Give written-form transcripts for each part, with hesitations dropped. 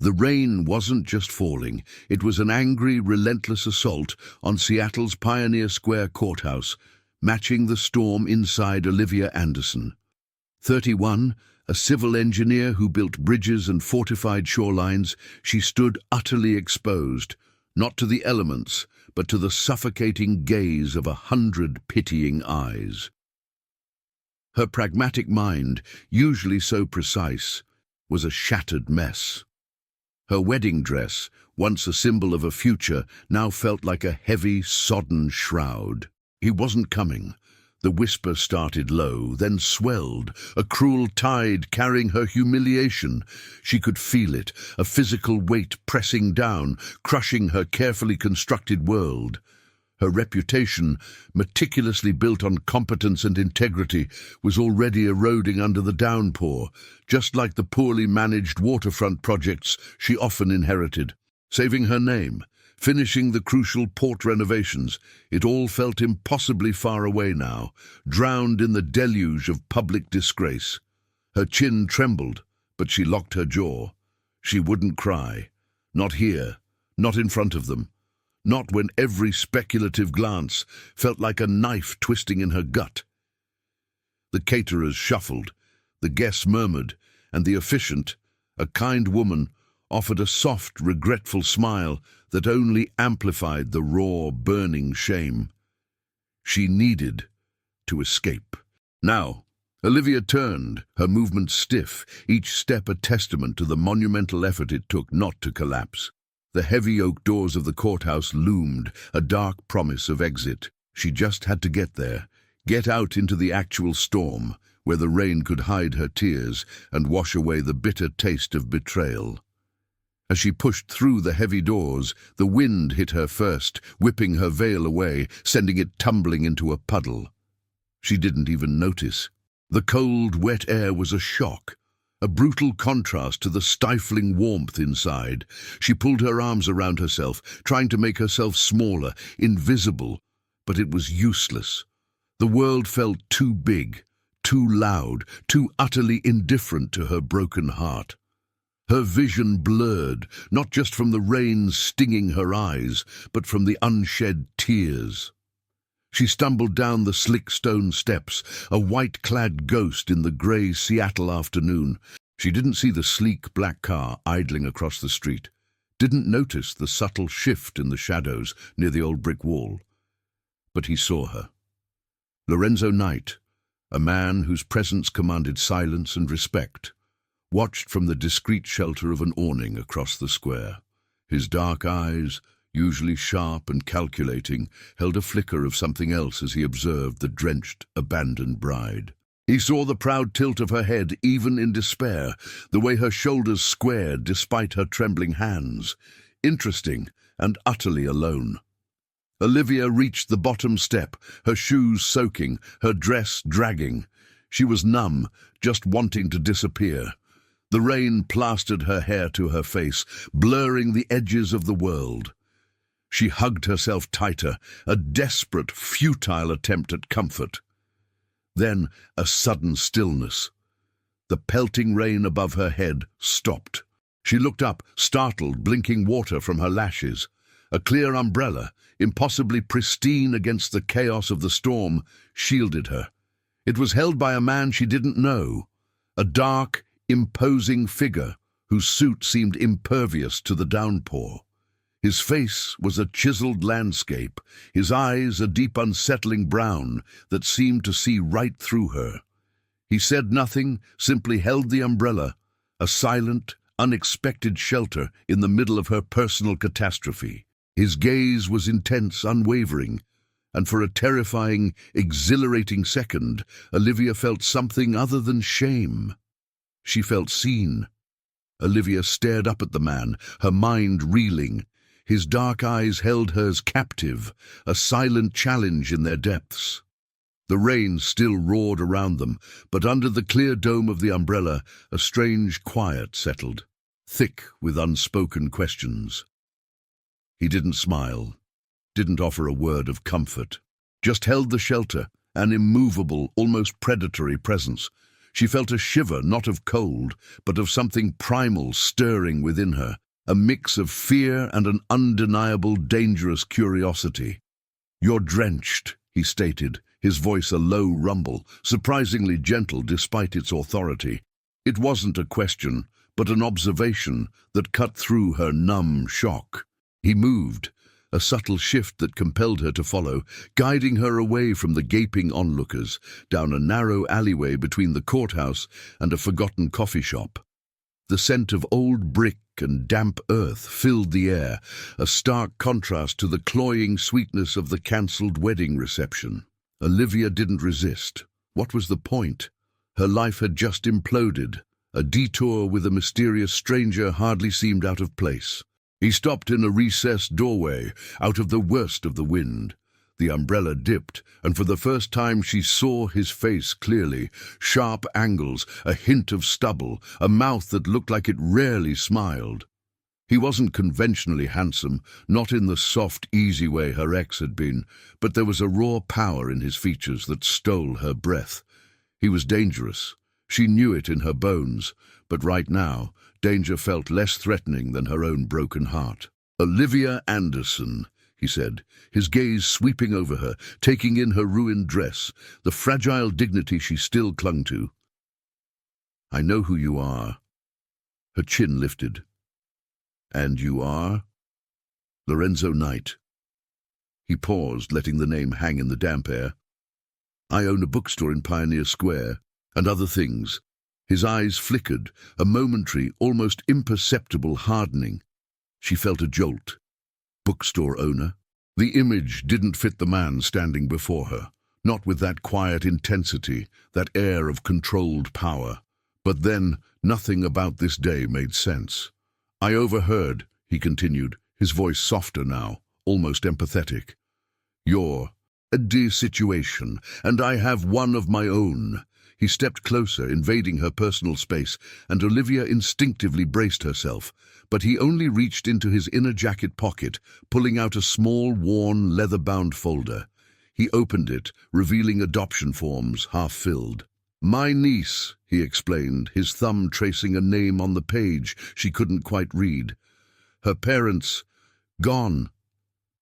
The rain wasn't just falling, it was an angry, relentless assault on Seattle's Pioneer Square courthouse, matching the storm inside Olivia Anderson. 31, a civil engineer who built bridges and fortified shorelines, she stood utterly exposed, not to the elements, but to the suffocating gaze of 100 pitying eyes. Her pragmatic mind, usually so precise, was a shattered mess. Her wedding dress, once a symbol of a future, now felt like a heavy, sodden shroud. He wasn't coming. The whisper started low, then swelled, a cruel tide carrying her humiliation. She could feel it, a physical weight pressing down, crushing her carefully constructed world. Her reputation, meticulously built on competence and integrity, was already eroding under the downpour, just like the poorly managed waterfront projects she often inherited. Saving her name, finishing the crucial port renovations, it all felt impossibly far away now, drowned in the deluge of public disgrace. Her chin trembled, but she locked her jaw. She wouldn't cry. Not here, not in front of them. Not when every speculative glance felt like a knife twisting in her gut. The caterers shuffled, the guests murmured, and the officiant, a kind woman, offered a soft, regretful smile that only amplified the raw, burning shame. She needed to escape. Now, Olivia turned, her movements stiff, each step a testament to the monumental effort it took not to collapse. The heavy oak doors of the courthouse loomed, a dark promise of exit. She just had to get there, get out into the actual storm, where the rain could hide her tears and wash away the bitter taste of betrayal. As she pushed through the heavy doors, the wind hit her first, whipping her veil away, sending it tumbling into a puddle. She didn't even notice. The cold, wet air was a shock, a brutal contrast to the stifling warmth inside. She pulled her arms around herself, trying to make herself smaller, invisible, but it was useless. The world felt too big, too loud, too utterly indifferent to her broken heart. Her vision blurred, not just from the rain stinging her eyes, but from the unshed tears. She stumbled down the slick stone steps, a white-clad ghost in the grey Seattle afternoon. She didn't see the sleek black car idling across the street, didn't notice the subtle shift in the shadows near the old brick wall. But he saw her. Lorenzo Knight, a man whose presence commanded silence and respect, watched from the discreet shelter of an awning across the square. His dark eyes, usually sharp and calculating, held a flicker of something else as he observed the drenched, abandoned bride. He saw the proud tilt of her head even in despair, the way her shoulders squared despite her trembling hands. Interesting and utterly alone. Olivia reached the bottom step, her shoes soaking, her dress dragging. She was numb, just wanting to disappear. The rain plastered her hair to her face, blurring the edges of the world. She hugged herself tighter, a desperate, futile attempt at comfort. Then a sudden stillness. The pelting rain above her head stopped. She looked up, startled, blinking water from her lashes. A clear umbrella, impossibly pristine against the chaos of the storm, shielded her. It was held by a man she didn't know, a dark, imposing figure whose suit seemed impervious to the downpour. His face was a chiseled landscape, his eyes a deep unsettling brown that seemed to see right through her. He said nothing, simply held the umbrella, a silent, unexpected shelter in the middle of her personal catastrophe. His gaze was intense, unwavering, and for a terrifying, exhilarating second, Olivia felt something other than shame. She felt seen. Olivia stared up at the man, her mind reeling. His dark eyes held hers captive, a silent challenge in their depths. The rain still roared around them, but under the clear dome of the umbrella, a strange quiet settled, thick with unspoken questions. He didn't smile, didn't offer a word of comfort, just held the shelter, an immovable, almost predatory presence. She felt a shiver, not of cold, but of something primal stirring within her, a mix of fear and an undeniable, dangerous curiosity. "You're drenched," he stated, his voice a low rumble, surprisingly gentle despite its authority. It wasn't a question, but an observation that cut through her numb shock. He moved, a subtle shift that compelled her to follow, guiding her away from the gaping onlookers, down a narrow alleyway between the courthouse and a forgotten coffee shop. The scent of old brick and damp earth filled the air, a stark contrast to the cloying sweetness of the cancelled wedding reception. Olivia didn't resist. What was the point? Her life had just imploded. A detour with a mysterious stranger hardly seemed out of place. He stopped in a recessed doorway, out of the worst of the wind. The umbrella dipped, and for the first time she saw his face clearly. Sharp angles, a hint of stubble, a mouth that looked like it rarely smiled. He wasn't conventionally handsome, not in the soft, easy way her ex had been, but there was a raw power in his features that stole her breath. He was dangerous. She knew it in her bones, but right now, danger felt less threatening than her own broken heart. "Olivia Anderson," he said, his gaze sweeping over her, taking in her ruined dress, the fragile dignity she still clung to. "I know who you are." Her chin lifted. "And you are?" "Lorenzo Knight." He paused, letting the name hang in the damp air. "I own a bookstore in Pioneer Square, and other things." His eyes flickered, a momentary, almost imperceptible hardening. She felt a jolt. Bookstore owner? The image didn't fit the man standing before her, not with that quiet intensity, that air of controlled power. But then, nothing about this day made sense. "I overheard," he continued, his voice softer now, almost empathetic. "You're a dear situation, and I have one of my own." He stepped closer, invading her personal space, and Olivia instinctively braced herself, but he only reached into his inner jacket pocket, pulling out a small, worn, leather-bound folder. He opened it, revealing adoption forms, half-filled. "My niece," he explained, his thumb tracing a name on the page she couldn't quite read. "Her parents, gone.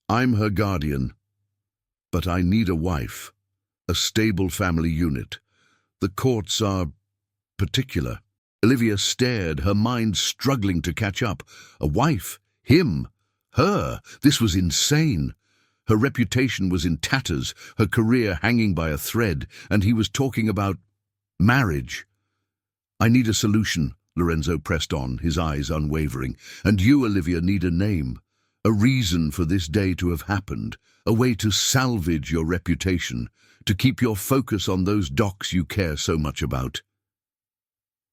I'm her guardian. But I need a wife, a stable family unit. The courts are particular." Olivia stared, her mind struggling to catch up. A wife? Him? Her? This was insane. Her reputation was in tatters, her career hanging by a thread, and he was talking about marriage. "I need a solution," Lorenzo pressed on, his eyes unwavering. "And you, Olivia, need a name. A reason for this day to have happened. A way to salvage your reputation. To keep your focus on those docks you care so much about."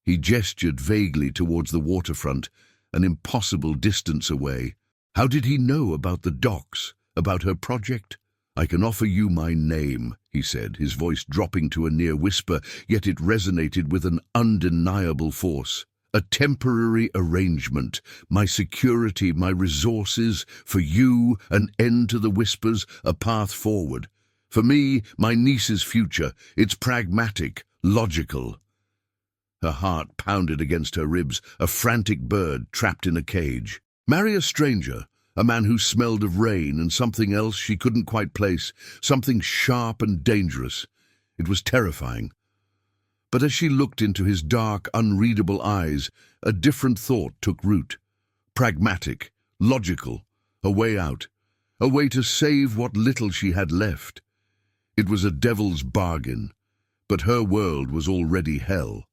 He gestured vaguely towards the waterfront, an impossible distance away. How did he know about the docks, about her project? "I can offer you my name," he said, his voice dropping to a near whisper, yet it resonated with an undeniable force. "A temporary arrangement, my security, my resources, for you, an end to the whispers, a path forward. For me, my niece's future, it's pragmatic, logical." Her heart pounded against her ribs, a frantic bird trapped in a cage. Marry a stranger, a man who smelled of rain and something else she couldn't quite place, something sharp and dangerous. It was terrifying. But as she looked into his dark, unreadable eyes, a different thought took root. Pragmatic, logical, a way out, a way to save what little she had left. It was a devil's bargain, but her world was already hell.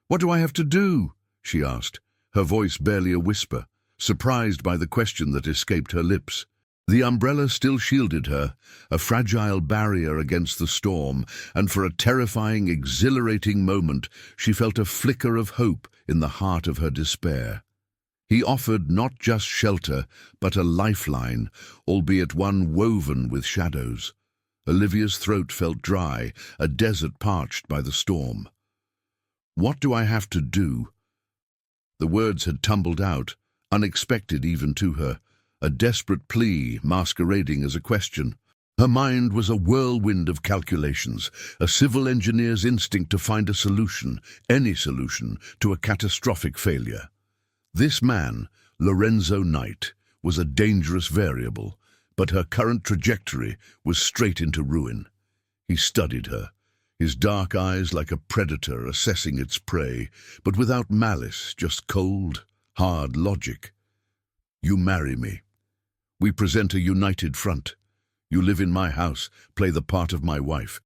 "What do I have to do?" she asked, her voice barely a whisper, surprised by the question that escaped her lips. The umbrella still shielded her, a fragile barrier against the storm, and for a terrifying, exhilarating moment she felt a flicker of hope in the heart of her despair. He offered not just shelter, but a lifeline, albeit one woven with shadows. Olivia's throat felt dry, a desert parched by the storm. "What do I have to do?" The words had tumbled out, unexpected even to her, a desperate plea masquerading as a question. Her mind was a whirlwind of calculations, a civil engineer's instinct to find a solution, any solution, to a catastrophic failure. This man, Lorenzo Knight, was a dangerous variable, but her current trajectory was straight into ruin. He studied her, his dark eyes like a predator assessing its prey, but without malice, just cold, hard logic. You marry me. We present a united front. You live in my house, play the part of my wife.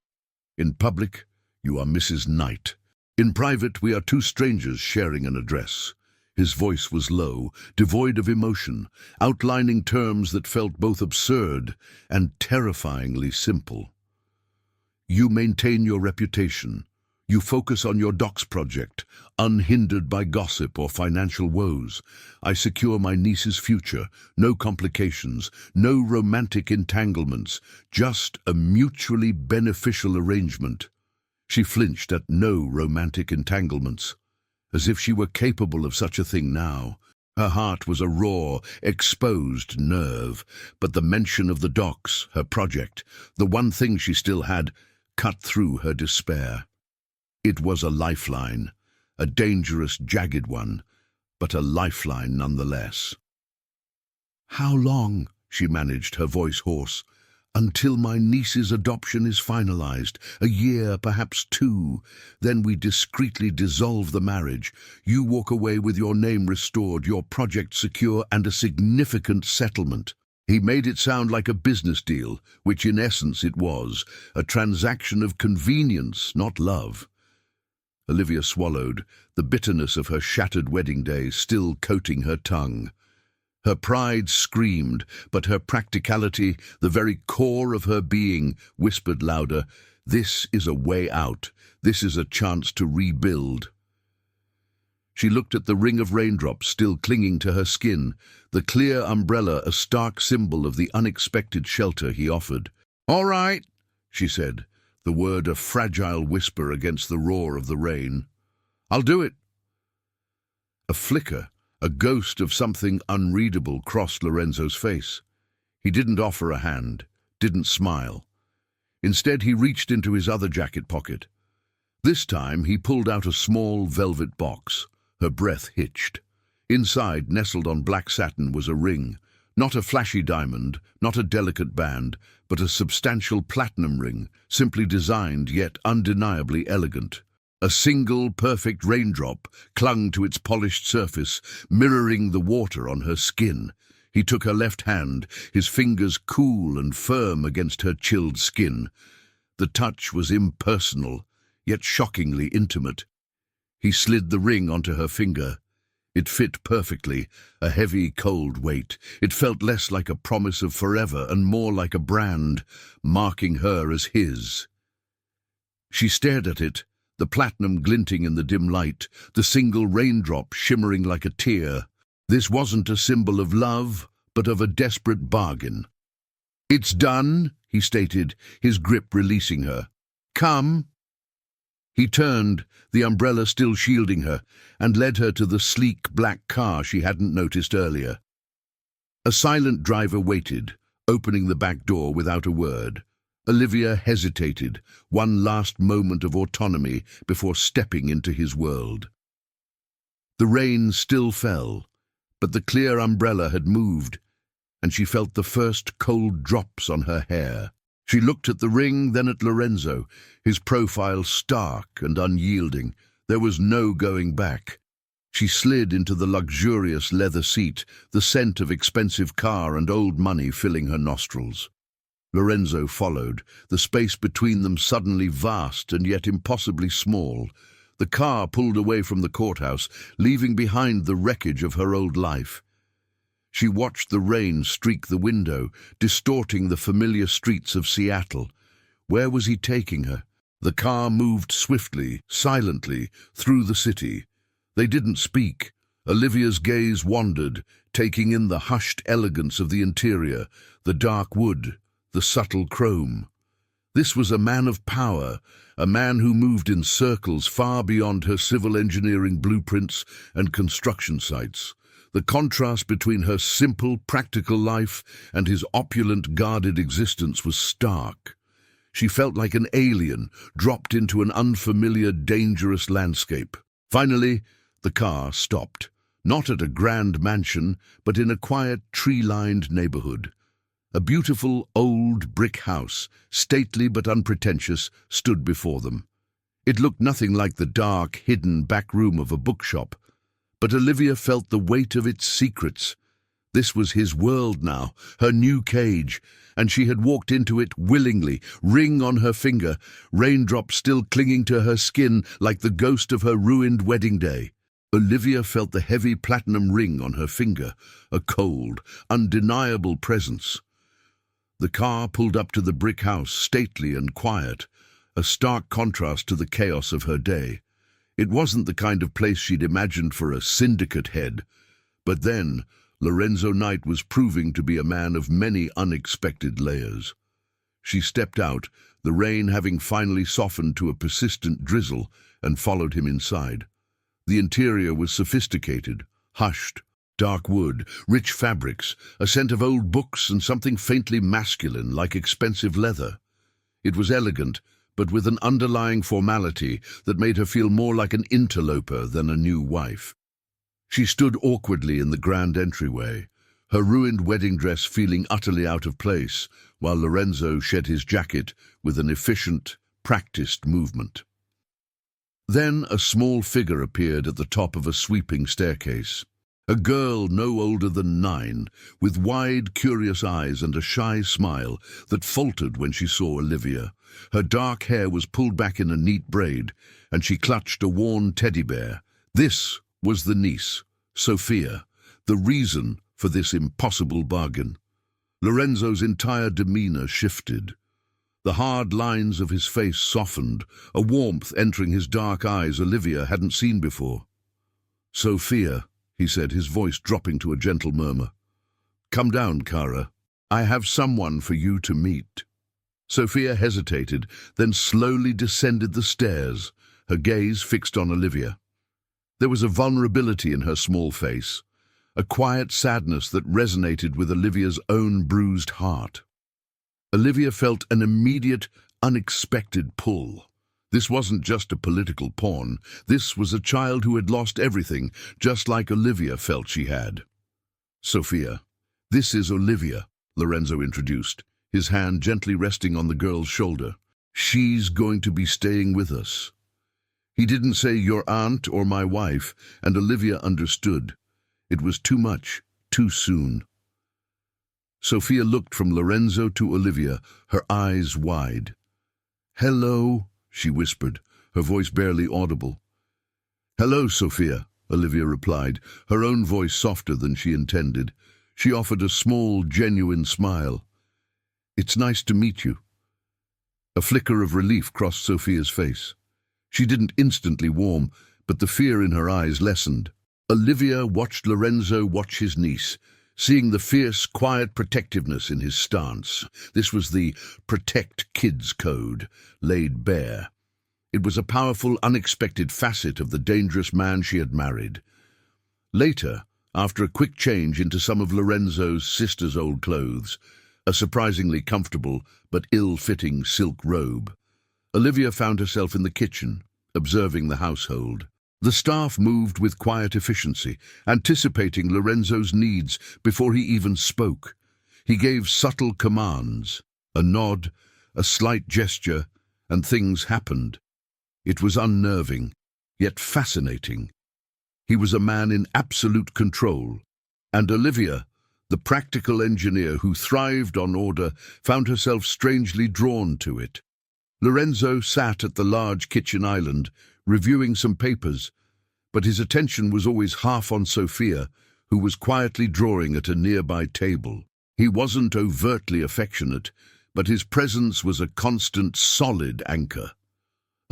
In public, you are Mrs. Knight. In private, we are two strangers sharing an address. His voice was low, devoid of emotion, outlining terms that felt both absurd and terrifyingly simple. You maintain your reputation. You focus on your docs project, unhindered by gossip or financial woes. I secure my niece's future, no complications, no romantic entanglements, just a mutually beneficial arrangement. She flinched at no romantic entanglements, as if she were capable of such a thing now. Her heart was a raw, exposed nerve, but the mention of the docs, her project, the one thing she still had, cut through her despair. It was a lifeline, a dangerous, jagged one, but a lifeline nonetheless. "How long?" she managed, her voice hoarse. "Until my niece's adoption is finalized. A year, perhaps 2. Then we discreetly dissolve the marriage. You walk away with your name restored, your project secure, and a significant settlement." He made it sound like a business deal, which in essence it was, a transaction of convenience, not love. Olivia swallowed, the bitterness of her shattered wedding day still coating her tongue. Her pride screamed, but her practicality, the very core of her being, whispered louder, "This is a way out. This is a chance to rebuild." She looked at the ring of raindrops still clinging to her skin, the clear umbrella a stark symbol of the unexpected shelter he offered. "All right," she said, the word a fragile whisper against the roar of the rain. "I'll do it." A flicker, a ghost of something unreadable crossed Lorenzo's face. He didn't offer a hand, didn't smile. Instead, he reached into his other jacket pocket. This time, he pulled out a small velvet box. Her breath hitched. Inside, nestled on black satin, was a ring. Not a flashy diamond, not a delicate band, but a substantial platinum ring, simply designed yet undeniably elegant. A single perfect raindrop clung to its polished surface, mirroring the water on her skin. He took her left hand, his fingers cool and firm against her chilled skin. The touch was impersonal, yet shockingly intimate. He slid the ring onto her finger. It fit perfectly, a heavy, cold weight. It felt less like a promise of forever and more like a brand, marking her as his. She stared at it, the platinum glinting in the dim light, the single raindrop shimmering like a tear. This wasn't a symbol of love, but of a desperate bargain. "It's done," he stated, his grip releasing her. "Come." He turned, the umbrella still shielding her, and led her to the sleek black car she hadn't noticed earlier. A silent driver waited, opening the back door without a word. Olivia hesitated, one last moment of autonomy before stepping into his world. The rain still fell, but the clear umbrella had moved, and she felt the first cold drops on her hair. She looked at the ring, then at Lorenzo, his profile stark and unyielding. There was no going back. She slid into the luxurious leather seat, the scent of expensive car and old money filling her nostrils. Lorenzo followed, the space between them suddenly vast and yet impossibly small. The car pulled away from the courthouse, leaving behind the wreckage of her old life. She watched the rain streak the window, distorting the familiar streets of Seattle. Where was he taking her? The car moved swiftly, silently, through the city. They didn't speak. Olivia's gaze wandered, taking in the hushed elegance of the interior, the dark wood, the subtle chrome. This was a man of power, a man who moved in circles far beyond her civil engineering blueprints and construction sites. The contrast between her simple, practical life and his opulent, guarded existence was stark. She felt like an alien, dropped into an unfamiliar, dangerous landscape. Finally, the car stopped, not at a grand mansion, but in a quiet, tree-lined neighborhood. A beautiful, old brick house, stately but unpretentious, stood before them. It looked nothing like the dark, hidden back room of a bookshop, but Olivia felt the weight of its secrets. This was his world now, her new cage, and she had walked into it willingly, ring on her finger, raindrops still clinging to her skin like the ghost of her ruined wedding day. Olivia felt the heavy platinum ring on her finger, a cold, undeniable presence. The car pulled up to the brick house, stately and quiet, a stark contrast to the chaos of her day. It wasn't the kind of place she'd imagined for a syndicate head. But then, Lorenzo Knight was proving to be a man of many unexpected layers. She stepped out, the rain having finally softened to a persistent drizzle, and followed him inside. The interior was sophisticated, hushed, dark wood, rich fabrics, a scent of old books and something faintly masculine like expensive leather. It was elegant, but with an underlying formality that made her feel more like an interloper than a new wife. She stood awkwardly in the grand entryway, her ruined wedding dress feeling utterly out of place, while Lorenzo shed his jacket with an efficient, practiced movement. Then a small figure appeared at the top of a sweeping staircase. A girl no older than 9, with wide, curious eyes and a shy smile that faltered when she saw Olivia. Her dark hair was pulled back in a neat braid, and she clutched a worn teddy bear. This was the niece, Sophia, the reason for this impossible bargain. Lorenzo's entire demeanor shifted. The hard lines of his face softened, a warmth entering his dark eyes Olivia hadn't seen before. "Sophia," he said, his voice dropping to a gentle murmur. "Come down, Cara. I have someone for you to meet." Sophia hesitated, then slowly descended the stairs, her gaze fixed on Olivia. There was a vulnerability in her small face, a quiet sadness that resonated with Olivia's own bruised heart. Olivia felt an immediate, unexpected pull. This wasn't just a political pawn. This was a child who had lost everything, just like Olivia felt she had. "Sophia, this is Olivia," Lorenzo introduced, his hand gently resting on the girl's shoulder. "She's going to be staying with us." He didn't say your aunt or my wife, and Olivia understood. It was too much, too soon. Sophia looked from Lorenzo to Olivia, her eyes wide. "Hello," she whispered, her voice barely audible. "Hello, Sophia," Olivia replied, her own voice softer than she intended. She offered a small, genuine smile. "It's nice to meet you." A flicker of relief crossed Sophia's face. She didn't instantly warm, but the fear in her eyes lessened. Olivia watched Lorenzo watch his niece, seeing the fierce, quiet protectiveness in his stance. This was the protect kids code, laid bare. It was a powerful, unexpected facet of the dangerous man she had married. Later, after a quick change into some of Lorenzo's sister's old clothes, a surprisingly comfortable but ill-fitting silk robe, Olivia found herself in the kitchen, observing the household. The staff moved with quiet efficiency, anticipating Lorenzo's needs before he even spoke. He gave subtle commands, a nod, a slight gesture, and things happened. It was unnerving, yet fascinating. He was a man in absolute control, and Olivia, the practical engineer who thrived on order, found herself strangely drawn to it. Lorenzo sat at the large kitchen island, reviewing some papers, but his attention was always half on Sophia, who was quietly drawing at a nearby table. He wasn't overtly affectionate, but his presence was a constant, solid anchor.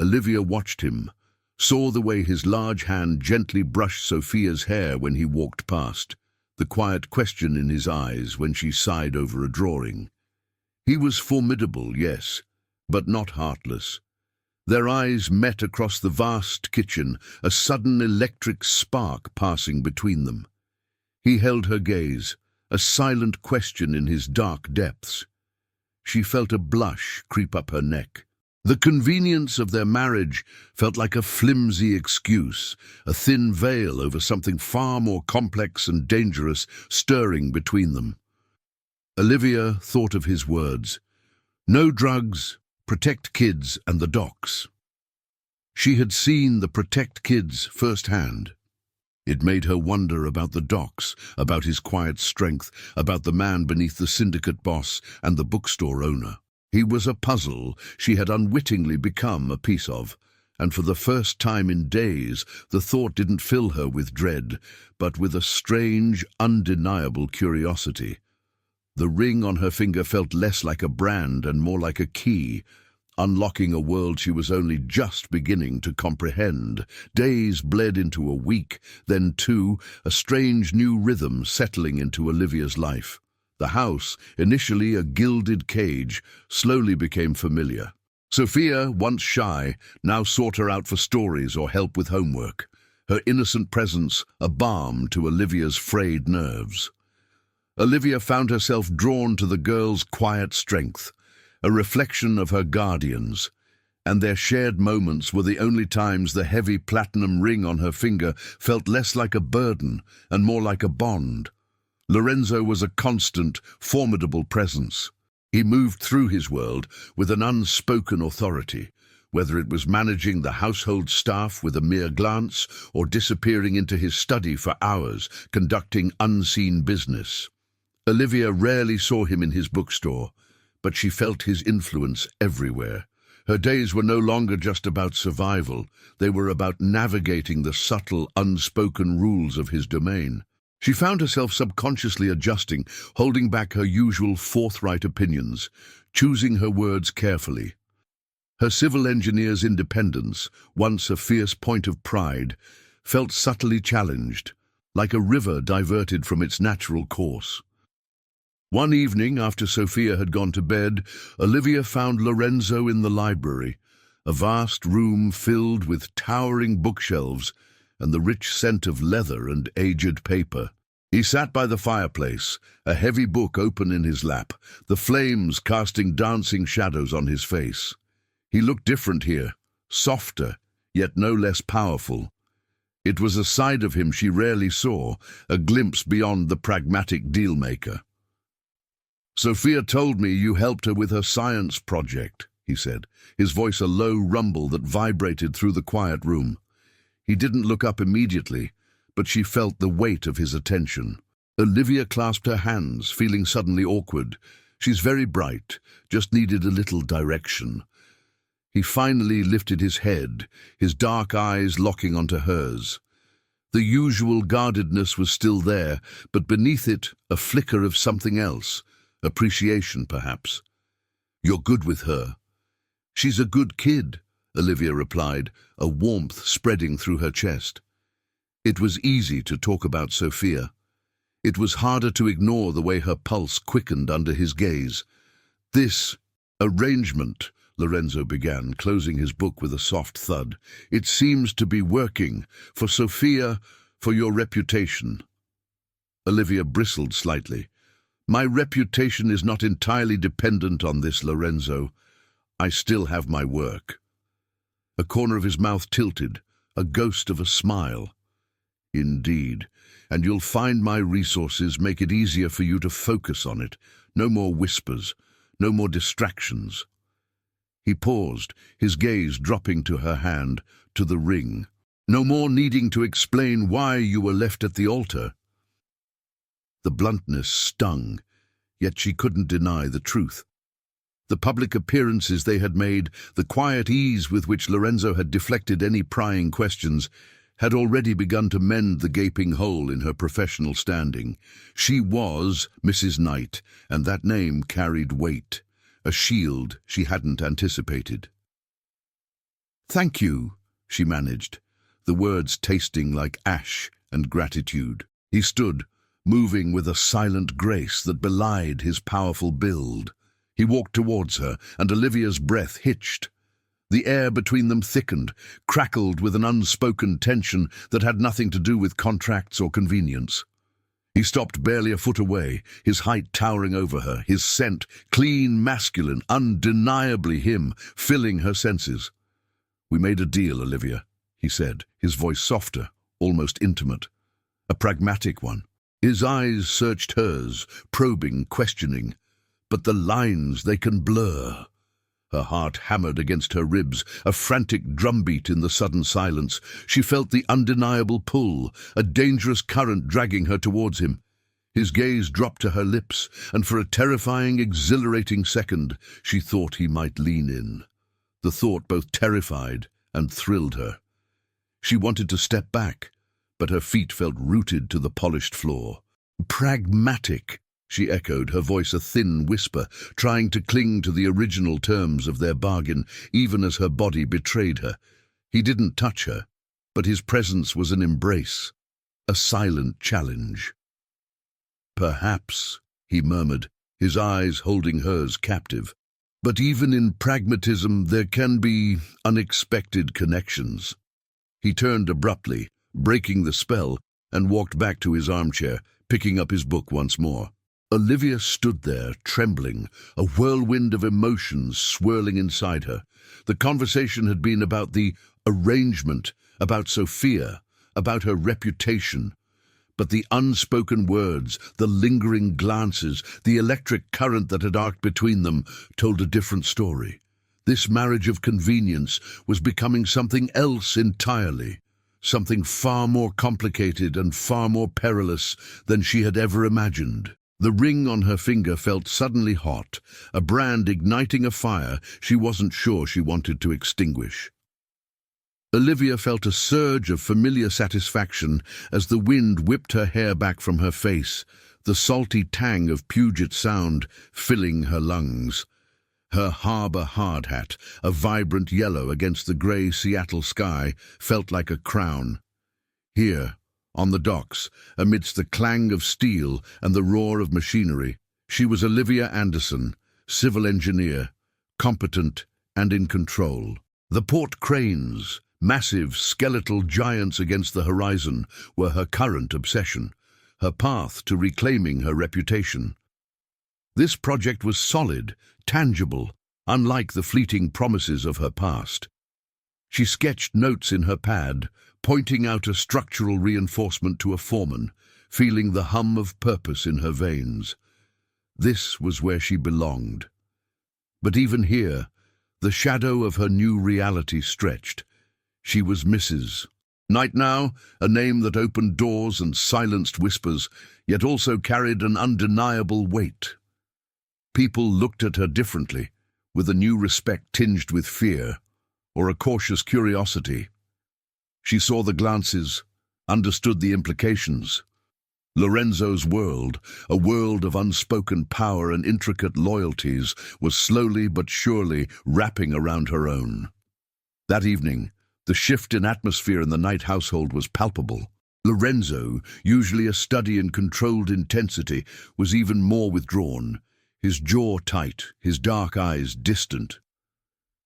Olivia watched him, saw the way his large hand gently brushed Sophia's hair when he walked past, the quiet question in his eyes when she sighed over a drawing. He was formidable, yes, but not heartless. Their eyes met across the vast kitchen, a sudden electric spark passing between them. He held her gaze, a silent question in his dark depths. She felt a blush creep up her neck. The convenience of their marriage felt like a flimsy excuse, a thin veil over something far more complex and dangerous stirring between them. Olivia thought of his words. No drugs, protect kids and the docks. She had seen the protect kids firsthand. It made her wonder about the docks, about his quiet strength, about the man beneath the syndicate boss and the bookstore owner. He was a puzzle she had unwittingly become a piece of, and for the first time in days the thought didn't fill her with dread, but with a strange, undeniable curiosity. The ring on her finger felt less like a brand and more like a key, unlocking a world she was only just beginning to comprehend. Days bled into a week, then two, a strange new rhythm settling into Olivia's life. The house, initially a gilded cage, slowly became familiar. Sophia, once shy, now sought her out for stories or help with homework, her innocent presence a balm to Olivia's frayed nerves. Olivia found herself drawn to the girl's quiet strength, a reflection of her guardians, and their shared moments were the only times the heavy platinum ring on her finger felt less like a burden and more like a bond. Lorenzo was a constant, formidable presence. He moved through his world with an unspoken authority, whether it was managing the household staff with a mere glance or disappearing into his study for hours, conducting unseen business. Olivia rarely saw him in his bookstore, but she felt his influence everywhere. Her days were no longer just about survival. They were about navigating the subtle, unspoken rules of his domain. She found herself subconsciously adjusting, holding back her usual forthright opinions, choosing her words carefully. Her civil engineer's independence, once a fierce point of pride, felt subtly challenged, like a river diverted from its natural course. One evening, after Sophia had gone to bed, Olivia found Lorenzo in the library, a vast room filled with towering bookshelves and the rich scent of leather and aged paper. He sat by the fireplace, a heavy book open in his lap, the flames casting dancing shadows on his face. He looked different here, softer, yet no less powerful. It was a side of him she rarely saw, a glimpse beyond the pragmatic deal-maker. "Sophia told me you helped her with her science project," he said, his voice a low rumble that vibrated through the quiet room. He didn't look up immediately, but she felt the weight of his attention. Olivia clasped her hands, feeling suddenly awkward. She's very bright, just needed a little direction. He finally lifted his head, his dark eyes locking onto hers. The usual guardedness was still there, but beneath it a flicker of something else. Appreciation, perhaps. "You're good with her." "She's a good kid," Olivia replied, a warmth spreading through her chest. It was easy to talk about Sophia. It was harder to ignore the way her pulse quickened under his gaze. "This arrangement," Lorenzo began, closing his book with a soft thud. "It seems to be working. For Sophia, for your reputation." Olivia bristled slightly. "My reputation is not entirely dependent on this, Lorenzo. I still have my work." A corner of his mouth tilted, a ghost of a smile. "Indeed, and you'll find my resources make it easier for you to focus on it. No more whispers, no more distractions." He paused, his gaze dropping to her hand, to the ring. "No more needing to explain why you were left at the altar." The bluntness stung, yet she couldn't deny the truth. The public appearances they had made, the quiet ease with which Lorenzo had deflected any prying questions, had already begun to mend the gaping hole in her professional standing. She was Mrs. Knight, and that name carried weight, a shield she hadn't anticipated. "Thank you," she managed, the words tasting like ash and gratitude. He stood, moving with a silent grace that belied his powerful build. He walked towards her, and Olivia's breath hitched. The air between them thickened, crackled with an unspoken tension that had nothing to do with contracts or convenience. He stopped barely a foot away, his height towering over her, his scent, clean, masculine, undeniably him, filling her senses. "We made a deal, Olivia," he said, his voice softer, almost intimate. "A pragmatic one." His eyes searched hers, probing, questioning. But the lines, they can blur. Her heart hammered against her ribs, a frantic drumbeat in the sudden silence. She felt the undeniable pull, a dangerous current dragging her towards him. His gaze dropped to her lips, and for a terrifying, exhilarating second, she thought he might lean in. The thought both terrified and thrilled her. She wanted to step back, but her feet felt rooted to the polished floor. "Pragmatic," she echoed, her voice a thin whisper, trying to cling to the original terms of their bargain, even as her body betrayed her. He didn't touch her, but his presence was an embrace, a silent challenge. "Perhaps," he murmured, his eyes holding hers captive. "But even in pragmatism there can be unexpected connections." He turned abruptly, breaking the spell, and walked back to his armchair, picking up his book once more. Olivia stood there, trembling, a whirlwind of emotions swirling inside her. The conversation had been about the arrangement, about Sophia, about her reputation. But the unspoken words, the lingering glances, the electric current that had arced between them told a different story. This marriage of convenience was becoming something else entirely, something far more complicated and far more perilous than she had ever imagined. The ring on her finger felt suddenly hot, a brand igniting a fire she wasn't sure she wanted to extinguish. Olivia felt a surge of familiar satisfaction as the wind whipped her hair back from her face, the salty tang of Puget Sound filling her lungs. Her harbor hard hat, a vibrant yellow against the grey Seattle sky, felt like a crown. Here, on the docks, amidst the clang of steel and the roar of machinery, she was Olivia Anderson, civil engineer, competent and in control. The port cranes, massive skeletal giants against the horizon, were her current obsession, her path to reclaiming her reputation. This project was solid, tangible, unlike the fleeting promises of her past. She sketched notes in her pad, pointing out a structural reinforcement to a foreman, feeling the hum of purpose in her veins. This was where she belonged. But even here, the shadow of her new reality stretched. She was Mrs. Night Now, a name that opened doors and silenced whispers, yet also carried an undeniable weight. People looked at her differently, with a new respect tinged with fear, or a cautious curiosity. She saw the glances, understood the implications. Lorenzo's world, a world of unspoken power and intricate loyalties, was slowly but surely wrapping around her own. That evening, the shift in atmosphere in the Knight household was palpable. Lorenzo, usually a study in controlled intensity, was even more withdrawn, his jaw tight, his dark eyes distant.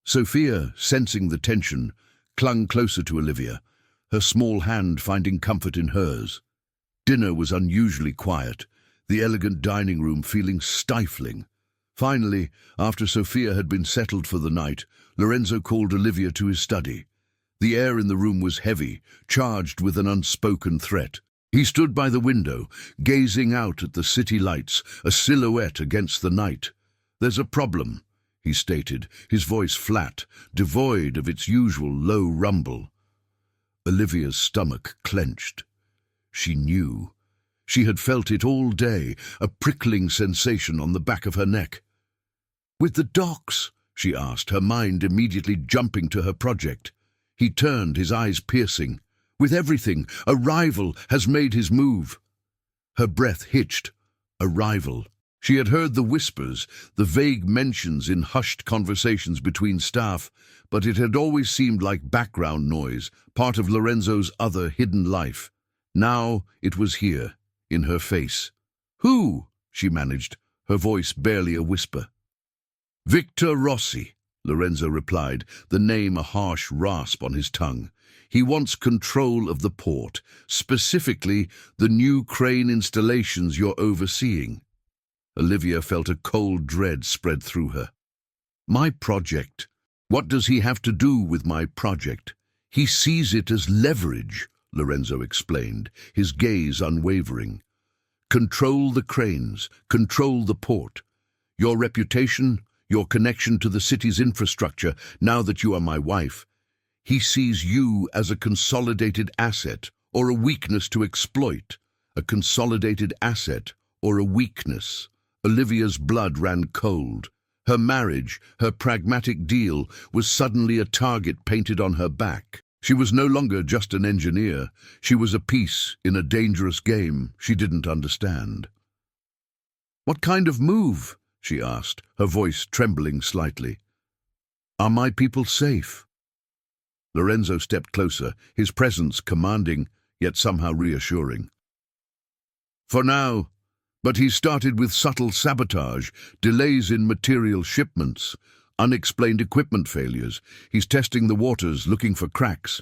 Sophia, sensing the tension, clung closer to Olivia, her small hand finding comfort in hers. Dinner was unusually quiet, the elegant dining room feeling stifling. Finally, after Sophia had been settled for the night, Lorenzo called Olivia to his study. The air in the room was heavy, charged with an unspoken threat. He stood by the window, gazing out at the city lights, a silhouette against the night. "There's a problem," he stated, his voice flat, devoid of its usual low rumble. Olivia's stomach clenched. She knew. She had felt it all day, a prickling sensation on the back of her neck. "With the docks?" she asked, her mind immediately jumping to her project. He turned, his eyes piercing. "With everything, a rival has made his move." Her breath hitched. A rival. She had heard the whispers, the vague mentions in hushed conversations between staff, but it had always seemed like background noise, part of Lorenzo's other hidden life. Now it was here, in her face. "Who?" she managed, her voice barely a whisper. "Victor Rossi," Lorenzo replied, the name a harsh rasp on his tongue. He wants control of the port, specifically the new crane installations you're overseeing. Olivia felt a cold dread spread through her. My project? What does he have to do with my project? He sees it as leverage, Lorenzo explained, his gaze unwavering. Control the cranes, control the port. Your reputation, your connection to the city's infrastructure, now that you are my wife. He sees you as a consolidated asset or a weakness to exploit. A consolidated asset or a weakness. Olivia's blood ran cold. Her marriage, her pragmatic deal, was suddenly a target painted on her back. She was no longer just an engineer. She was a piece in a dangerous game she didn't understand. What kind of move? She asked, her voice trembling slightly. Are my people safe? Lorenzo stepped closer, his presence commanding, yet somehow reassuring. For now, but he started with subtle sabotage, delays in material shipments, unexplained equipment failures. He's testing the waters, looking for cracks.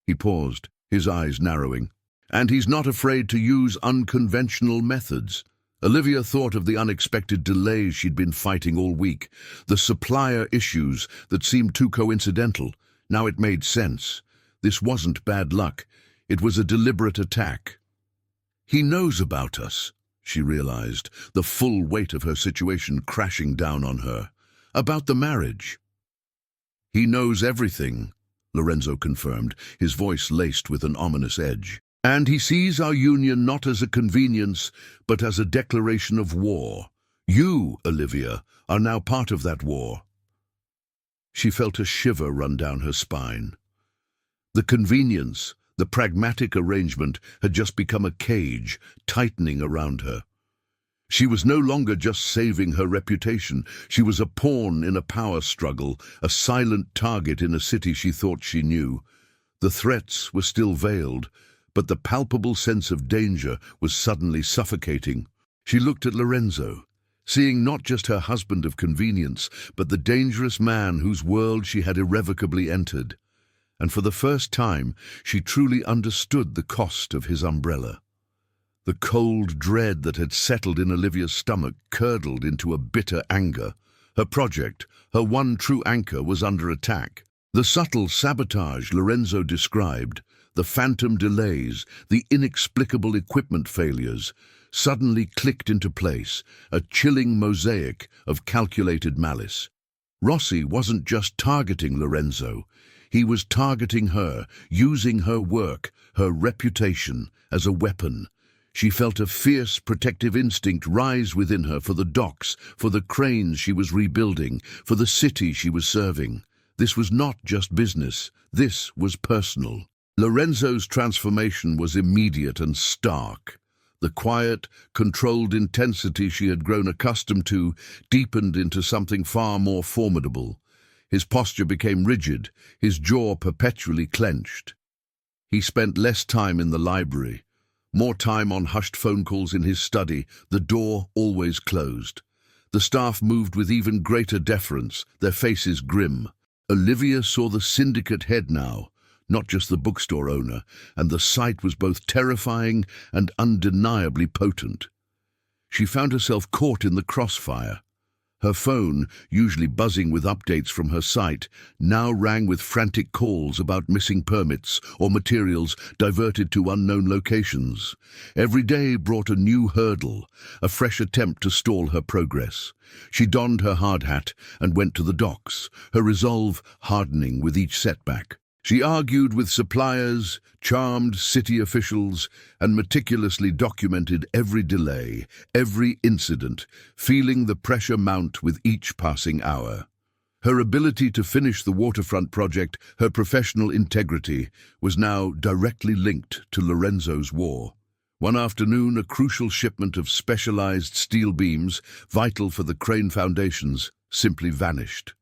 He paused, his eyes narrowing. And he's not afraid to use unconventional methods. Olivia thought of the unexpected delays she'd been fighting all week, the supplier issues that seemed too coincidental. Now it made sense. This wasn't bad luck. It was a deliberate attack. He knows about us, she realized, the full weight of her situation crashing down on her. About the marriage. He knows everything, Lorenzo confirmed, his voice laced with an ominous edge. And he sees our union not as a convenience, but as a declaration of war. You, Olivia, are now part of that war. She felt a shiver run down her spine. The convenience, the pragmatic arrangement, had just become a cage, tightening around her. She was no longer just saving her reputation. She was a pawn in a power struggle, a silent target in a city she thought she knew. The threats were still veiled, but the palpable sense of danger was suddenly suffocating. She looked at Lorenzo, seeing not just her husband of convenience, but the dangerous man whose world she had irrevocably entered. And for the first time, she truly understood the cost of his umbrella. The cold dread that had settled in Olivia's stomach curdled into a bitter anger. Her project, her one true anchor, was under attack. The subtle sabotage Lorenzo described, the phantom delays, the inexplicable equipment failures, suddenly clicked into place, a chilling mosaic of calculated malice. Rossi wasn't just targeting Lorenzo. He was targeting her, using her work, her reputation, as a weapon. She felt a fierce protective instinct rise within her for the docks, for the cranes she was rebuilding, for the city she was serving. This was not just business. This was personal. Lorenzo's transformation was immediate and stark. The quiet, controlled intensity she had grown accustomed to deepened into something far more formidable. His posture became rigid, his jaw perpetually clenched. He spent less time in the library, more time on hushed phone calls in his study, the door always closed. The staff moved with even greater deference, their faces grim. Olivia saw the syndicate head now, not just the bookstore owner, and the sight was both terrifying and undeniably potent. She found herself caught in the crossfire. Her phone, usually buzzing with updates from her site, now rang with frantic calls about missing permits or materials diverted to unknown locations. Every day brought a new hurdle, a fresh attempt to stall her progress. She donned her hard hat and went to the docks, her resolve hardening with each setback. She argued with suppliers, charmed city officials, and meticulously documented every delay, every incident, feeling the pressure mount with each passing hour. Her ability to finish the waterfront project, her professional integrity, was now directly linked to Lorenzo's war. One afternoon, a crucial shipment of specialized steel beams, vital for the crane foundations, simply vanished.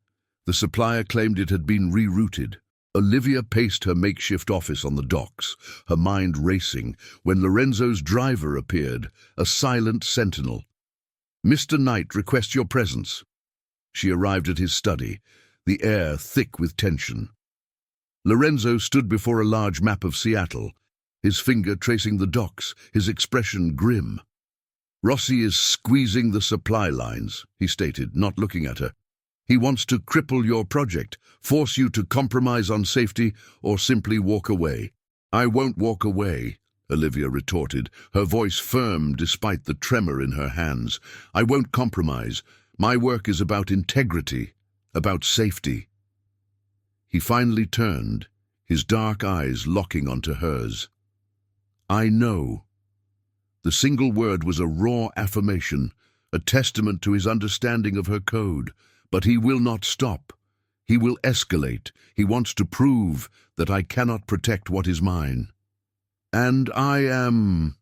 The supplier claimed it had been rerouted. Olivia paced her makeshift office on the docks, her mind racing, when Lorenzo's driver appeared, a silent sentinel. "Mr. Knight requests your presence." She arrived at his study, the air thick with tension. Lorenzo stood before a large map of Seattle, his finger tracing the docks, his expression grim. "Rossi is squeezing the supply lines," he stated, not looking at her. "He wants to cripple your project, force you to compromise on safety, or simply walk away." "I won't walk away," Olivia retorted, her voice firm despite the tremor in her hands. "I won't compromise. My work is about integrity, about safety." He finally turned, his dark eyes locking onto hers. "I know." The single word was a raw affirmation, a testament to his understanding of her code. But he will not stop. He will escalate. He wants to prove that I cannot protect what is mine. "And I am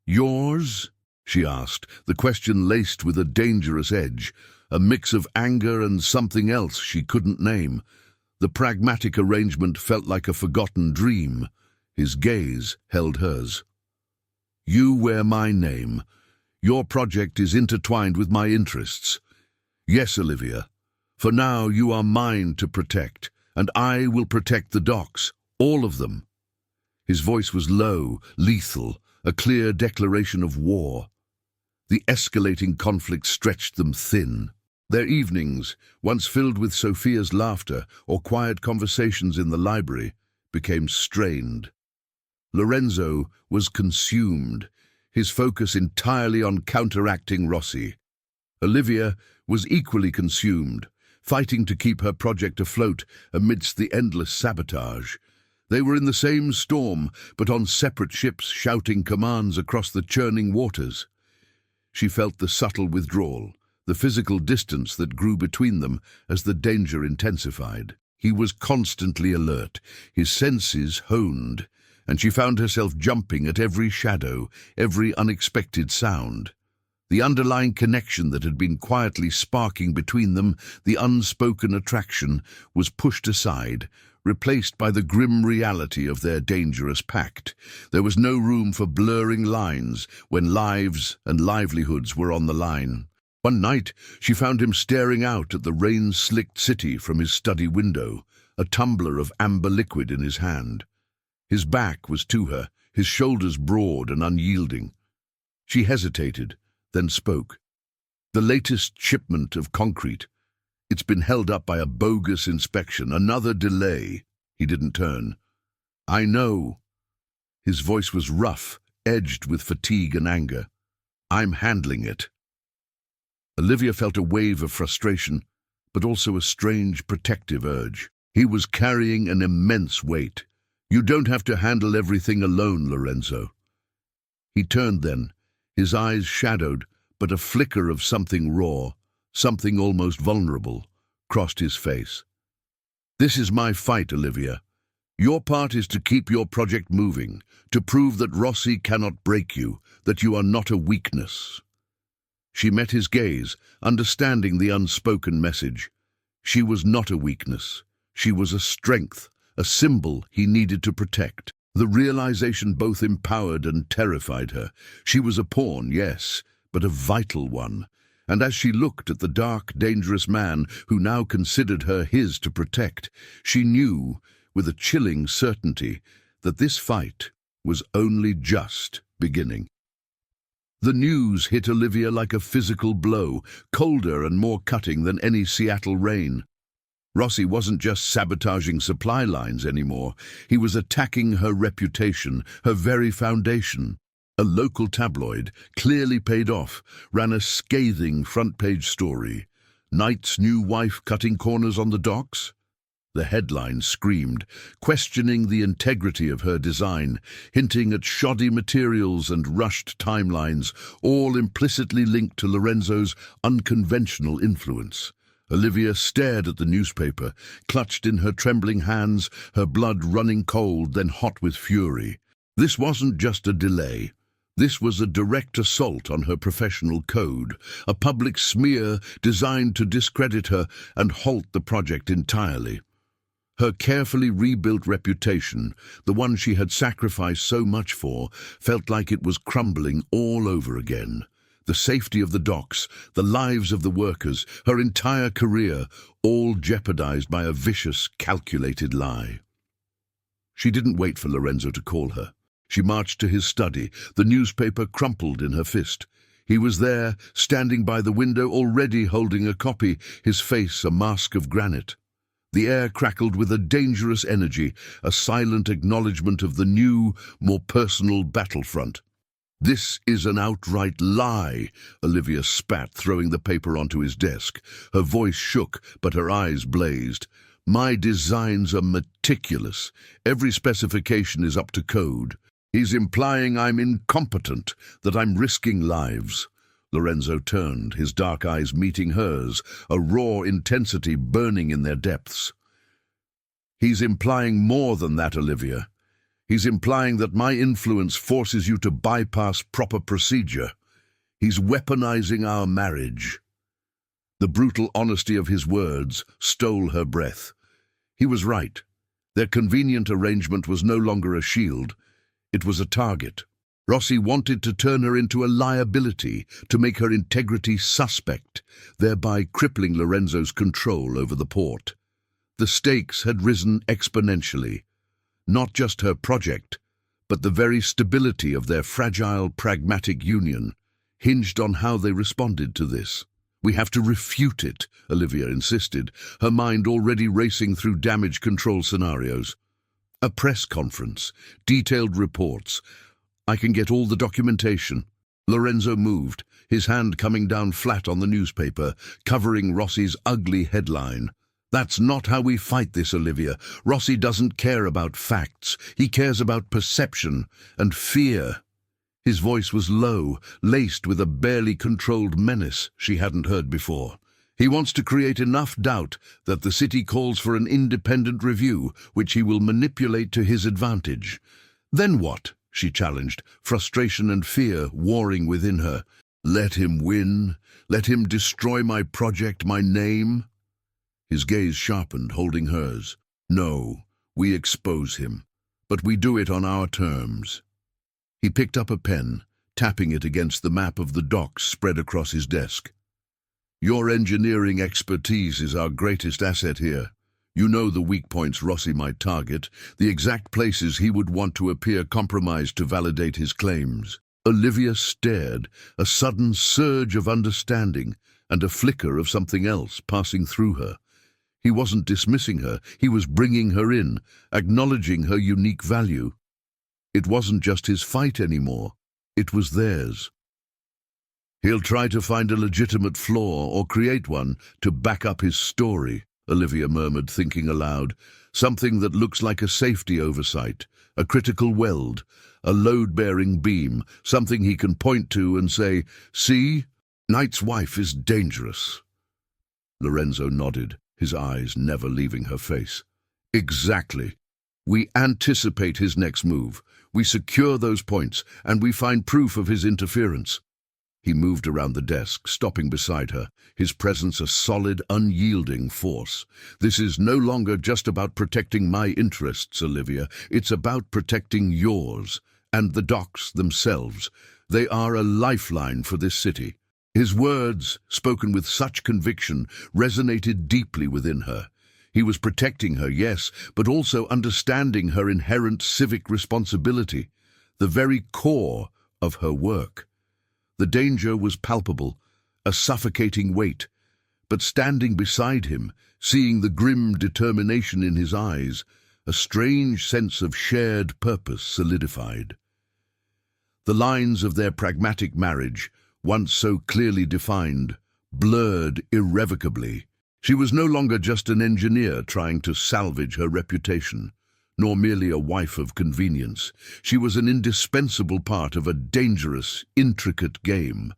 yours?" she asked, the question laced with a dangerous edge, a mix of anger and something else she couldn't name. The pragmatic arrangement felt like a forgotten dream. His gaze held hers. "You wear my name. Your project is intertwined with my interests. Yes, Olivia. For now you are mine to protect, and I will protect the docks, all of them." His voice was low, lethal, a clear declaration of war. The escalating conflict stretched them thin. Their evenings, once filled with Sophia's laughter or quiet conversations in the library, became strained. Lorenzo was consumed, his focus entirely on counteracting Rossi. Olivia was equally consumed, fighting to keep her project afloat amidst the endless sabotage. They were in the same storm, but on separate ships shouting commands across the churning waters. She felt the subtle withdrawal, the physical distance that grew between them as the danger intensified. He was constantly alert, his senses honed, and she found herself jumping at every shadow, every unexpected sound. The underlying connection that had been quietly sparking between them, the unspoken attraction, was pushed aside, replaced by the grim reality of their dangerous pact. There was no room for blurring lines when lives and livelihoods were on the line. One night, she found him staring out at the rain-slicked city from his study window, a tumbler of amber liquid in his hand. His back was to her, his shoulders broad and unyielding. She hesitated, then spoke. "The latest shipment of concrete. It's been held up by a bogus inspection, another delay." He didn't turn. "I know." His voice was rough, edged with fatigue and anger. "I'm handling it." Olivia felt a wave of frustration, but also a strange protective urge. He was carrying an immense weight. "You don't have to handle everything alone, Lorenzo." He turned then, his eyes shadowed, but a flicker of something raw, something almost vulnerable, crossed his face. "This is my fight, Olivia. Your part is to keep your project moving, to prove that Rossi cannot break you, that you are not a weakness." She met his gaze, understanding the unspoken message. She was not a weakness. She was a strength, a symbol he needed to protect. The realization both empowered and terrified her. She was a pawn, yes, but a vital one. And as she looked at the dark, dangerous man who now considered her his to protect, she knew, with a chilling certainty, that this fight was only just beginning. The news hit Olivia like a physical blow, colder and more cutting than any Seattle rain. Rossi wasn't just sabotaging supply lines anymore. He was attacking her reputation, her very foundation. A local tabloid, clearly paid off, ran a scathing front-page story. "Knight's new wife cutting corners on the docks?" The headline screamed, questioning the integrity of her design, hinting at shoddy materials and rushed timelines, all implicitly linked to Lorenzo's unconventional influence. Olivia stared at the newspaper, clutched in her trembling hands, her blood running cold, then hot with fury. This wasn't just a delay. This was a direct assault on her professional code, a public smear designed to discredit her and halt the project entirely. Her carefully rebuilt reputation, the one she had sacrificed so much for, felt like it was crumbling all over again. the safety of the docks, the lives of the workers, her entire career, all jeopardized by a vicious, calculated lie. She didn't wait for Lorenzo to call her. She marched to his study, the newspaper crumpled in her fist. He was there, standing by the window, already holding a copy, his face a mask of granite. The air crackled with a dangerous energy, a silent acknowledgement of the new, more personal battlefront. "This is an outright lie," Olivia spat, throwing the paper onto his desk. Her voice shook, but her eyes blazed. "My designs are meticulous. Every specification is up to code. He's implying I'm incompetent, that I'm risking lives." Lorenzo turned, his dark eyes meeting hers, a raw intensity burning in their depths. "He's implying more than that, Olivia. He's implying that my influence forces you to bypass proper procedure. He's weaponizing our marriage." The brutal honesty of his words stole her breath. He was right. Their convenient arrangement was no longer a shield. It was a target. Rossi wanted to turn her into a liability, to make her integrity suspect, thereby crippling Lorenzo's control over the port. The stakes had risen exponentially. Not just her project, but the very stability of their fragile, pragmatic union hinged on how they responded to this. "We have to refute it," Olivia insisted, her mind already racing through damage control scenarios. "A press conference, detailed reports. I can get all the documentation." Lorenzo moved, his hand coming down flat on the newspaper, covering Rossi's ugly headline. "That's not how we fight this, Olivia. Rossi doesn't care about facts. He cares about perception and fear." His voice was low, laced with a barely controlled menace she hadn't heard before. "He wants to create enough doubt that the city calls for an independent review, which he will manipulate to his advantage." "Then what?" she challenged, frustration and fear warring within her. "Let him win. Let him destroy my project, my name." His gaze sharpened, holding hers. "No, we expose him, but we do it on our terms." He picked up a pen, tapping it against the map of the docks spread across his desk. "Your engineering expertise is our greatest asset here. You know the weak points Rossi might target, the exact places he would want to appear compromised to validate his claims." Olivia stared, a sudden surge of understanding and a flicker of something else passing through her. He wasn't dismissing her, he was bringing her in, acknowledging her unique value. It wasn't just his fight anymore, it was theirs. "He'll try to find a legitimate flaw or create one to back up his story," Olivia murmured, thinking aloud. "Something that looks like a safety oversight, a critical weld, a load-bearing beam, something he can point to and say, 'See, Knight's wife is dangerous.'" Lorenzo nodded, his eyes never leaving her face. "Exactly. We anticipate his next move. We secure those points, and we find proof of his interference." He moved around the desk, stopping beside her, his presence a solid, unyielding force. "This is no longer just about protecting my interests, Olivia. It's about protecting yours, and the docks themselves. They are a lifeline for this city." His words, spoken with such conviction, resonated deeply within her. He was protecting her, yes, but also understanding her inherent civic responsibility, the very core of her work. The danger was palpable, a suffocating weight, but standing beside him, seeing the grim determination in his eyes, a strange sense of shared purpose solidified. The lines of their pragmatic marriage, once so clearly defined, blurred irrevocably. She was no longer just an engineer trying to salvage her reputation, nor merely a wife of convenience. She was an indispensable part of a dangerous, intricate game,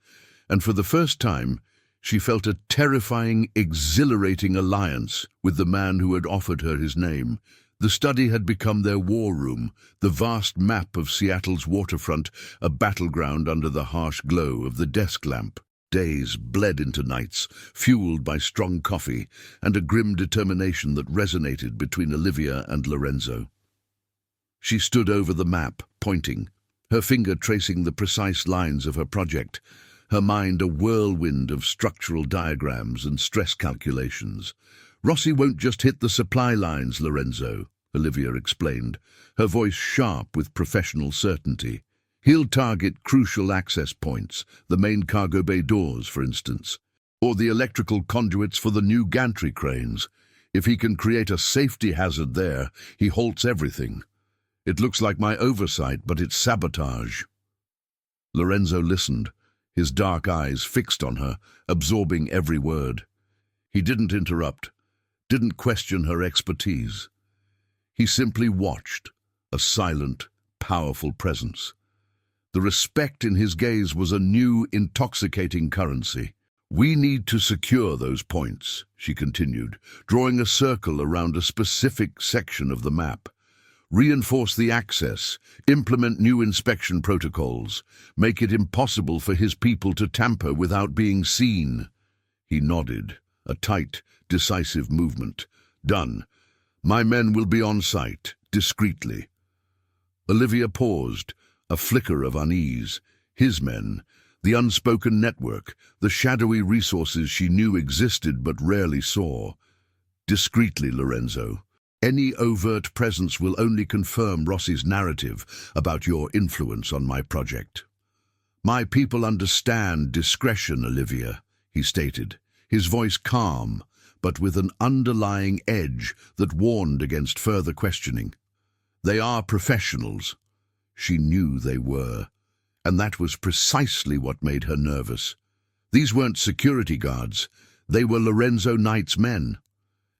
and for the first time, she felt a terrifying, exhilarating alliance with the man who had offered her his name. The study had become their war room, the vast map of Seattle's waterfront, a battleground under the harsh glow of the desk lamp. Days bled into nights, fueled by strong coffee and a grim determination that resonated between Olivia and Lorenzo. She stood over the map, pointing, her finger tracing the precise lines of her project, her mind a whirlwind of structural diagrams and stress calculations. "Rossi won't just hit the supply lines, Lorenzo," Olivia explained, her voice sharp with professional certainty. "He'll target crucial access points, the main cargo bay doors, for instance, or the electrical conduits for the new gantry cranes. If he can create a safety hazard there, he halts everything. It looks like my oversight, but it's sabotage." Lorenzo listened, his dark eyes fixed on her, absorbing every word. He didn't interrupt, didn't question her expertise. He simply watched, a silent, powerful presence. The respect in his gaze was a new, intoxicating currency. "We need to secure those points," she continued, drawing a circle around a specific section of the map. "Reinforce the access, implement new inspection protocols, make it impossible for his people to tamper without being seen." He nodded, a tight, decisive movement. "Done. My men will be on site, discreetly." Olivia paused, a flicker of unease. His men, the unspoken network, the shadowy resources she knew existed but rarely saw. "Discreetly, Lorenzo. Any overt presence will only confirm Rossi's narrative about your influence on my project." "My people understand discretion, Olivia," he stated, his voice calm, but with an underlying edge that warned against further questioning. "They are professionals." She knew they were, and that was precisely what made her nervous. These weren't security guards, they were Lorenzo Knight's men.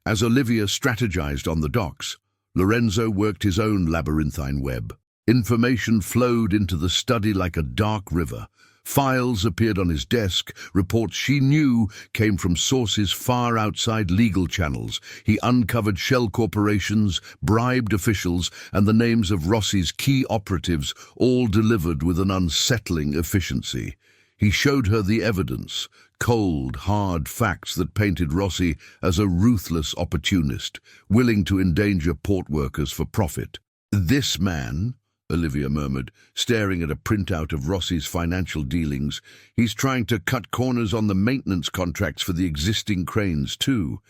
As Olivia strategized on the docks, Lorenzo worked his own labyrinthine web. Information flowed into the study like a dark river. Files appeared on his desk, reports she knew came from sources far outside legal channels. He uncovered shell corporations, bribed officials, and the names of Rossi's key operatives, all delivered with an unsettling efficiency. He showed her the evidence, cold, hard facts that painted Rossi as a ruthless opportunist, willing to endanger port workers for profit. "This man," Olivia murmured, staring at a printout of Rossi's financial dealings, "he's trying to cut corners on the maintenance contracts for the existing cranes too.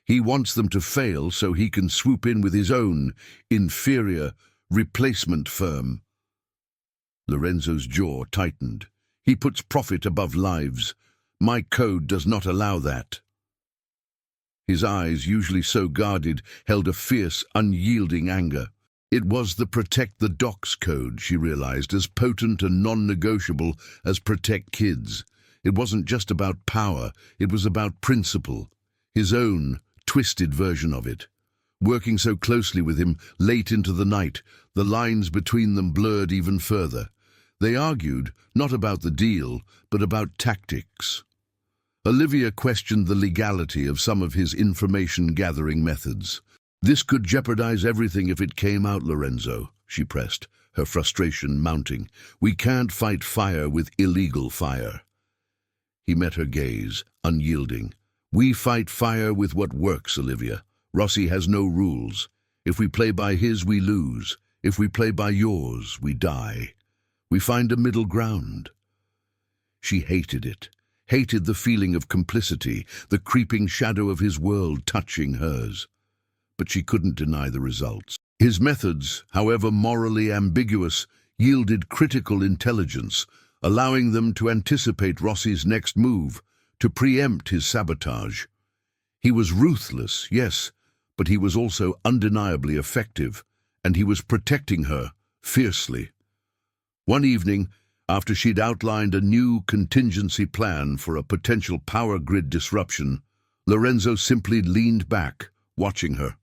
He wants them to fail so he can swoop in with his own, inferior, replacement firm." Lorenzo's jaw tightened. "He puts profit above lives. My code does not allow that." His eyes, usually so guarded, held a fierce, unyielding anger. It was the Protect the Docks code, she realized, as potent and non-negotiable as Protect Kids. It wasn't just about power, it was about principle. His own, twisted version of it. Working so closely with him, late into the night, the lines between them blurred even further. They argued, not about the deal, but about tactics. Olivia questioned the legality of some of his information-gathering methods. "This could jeopardize everything if it came out, Lorenzo," she pressed, her frustration mounting. "We can't fight fire with illegal fire." He met her gaze, unyielding. "We fight fire with what works, Olivia. Rossi has no rules. If we play by his, we lose. If we play by yours, we die. We find a middle ground." She hated it, hated the feeling of complicity, the creeping shadow of his world touching hers. But she couldn't deny the results. His methods, however morally ambiguous, yielded critical intelligence, allowing them to anticipate Rossi's next move, to preempt his sabotage. He was ruthless, yes, but he was also undeniably effective, and he was protecting her fiercely. One evening, after she'd outlined a new contingency plan for a potential power grid disruption, Lorenzo simply leaned back, watching her.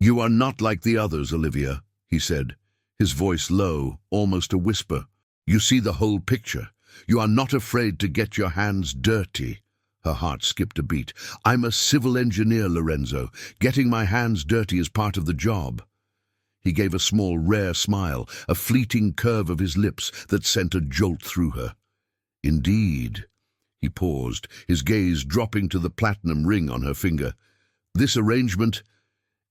"You are not like the others, Olivia," he said, his voice low, almost a whisper. "You see the whole picture. You are not afraid to get your hands dirty." Her heart skipped a beat. "I'm a civil engineer, Lorenzo. Getting my hands dirty is part of the job." He gave a small, rare smile, a fleeting curve of his lips that sent a jolt through her. "Indeed." He paused, his gaze dropping to the platinum ring on her finger. "This arrangement,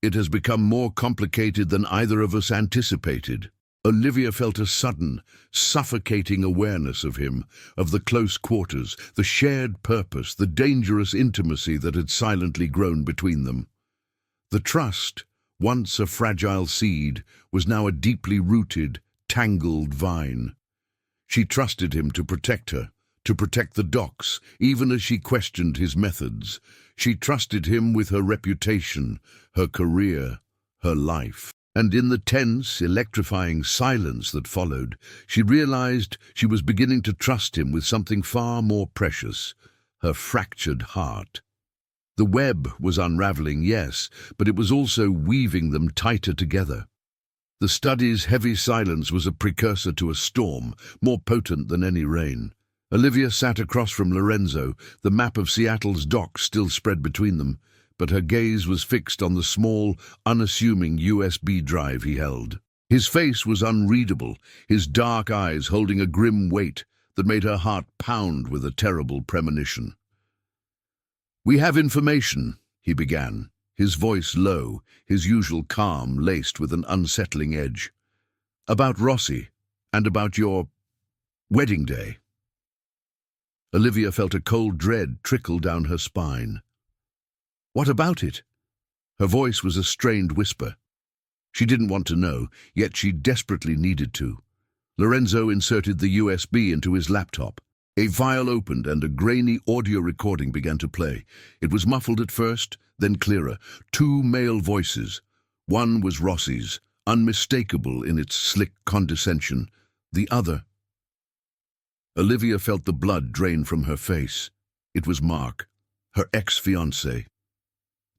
it has become more complicated than either of us anticipated." Olivia felt a sudden, suffocating awareness of him, of the close quarters, the shared purpose, the dangerous intimacy that had silently grown between them. The trust, once a fragile seed, was now a deeply rooted, tangled vine. She trusted him to protect her, to protect the docks, even as she questioned his methods. She trusted him with her reputation, her career, her life. And in the tense, electrifying silence that followed, she realized she was beginning to trust him with something far more precious, her fractured heart. The web was unraveling, yes, but it was also weaving them tighter together. The study's heavy silence was a precursor to a storm, more potent than any rain. Olivia sat across from Lorenzo, the map of Seattle's docks still spread between them, but her gaze was fixed on the small, unassuming USB drive he held. His face was unreadable, his dark eyes holding a grim weight that made her heart pound with a terrible premonition. "We have information," he began, his voice low, his usual calm laced with an unsettling edge. "About Rossi, and about your wedding day." Olivia felt a cold dread trickle down her spine. "What about it?" Her voice was a strained whisper. She didn't want to know, yet she desperately needed to. Lorenzo inserted the USB into his laptop. A file opened and a grainy audio recording began to play. It was muffled at first, then clearer. Two male voices. One was Rossi's, unmistakable in its slick condescension. The other... Olivia felt the blood drain from her face. It was Mark, her ex-fiancé.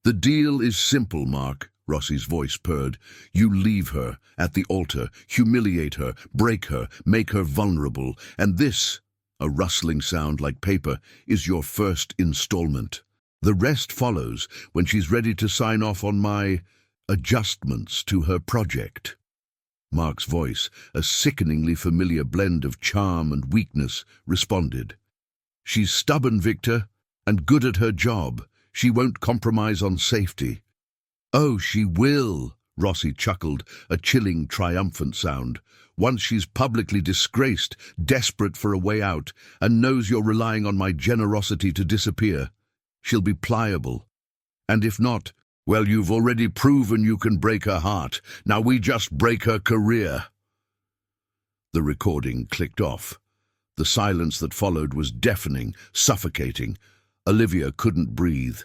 "The deal is simple, Mark," Rossi's voice purred. "You leave her at the altar, humiliate her, break her, make her vulnerable, and this," a rustling sound like paper, "is your first installment. The rest follows when she's ready to sign off on my adjustments to her project." Mark's voice, a sickeningly familiar blend of charm and weakness, responded. "She's stubborn, Victor, and good at her job. She won't compromise on safety." "Oh, she will," Rossi chuckled, a chilling, triumphant sound. "Once she's publicly disgraced, desperate for a way out, and knows you're relying on my generosity to disappear, she'll be pliable. And if not, well, you've already proven you can break her heart. Now we just break her career." The recording clicked off. The silence that followed was deafening, suffocating. Olivia couldn't breathe.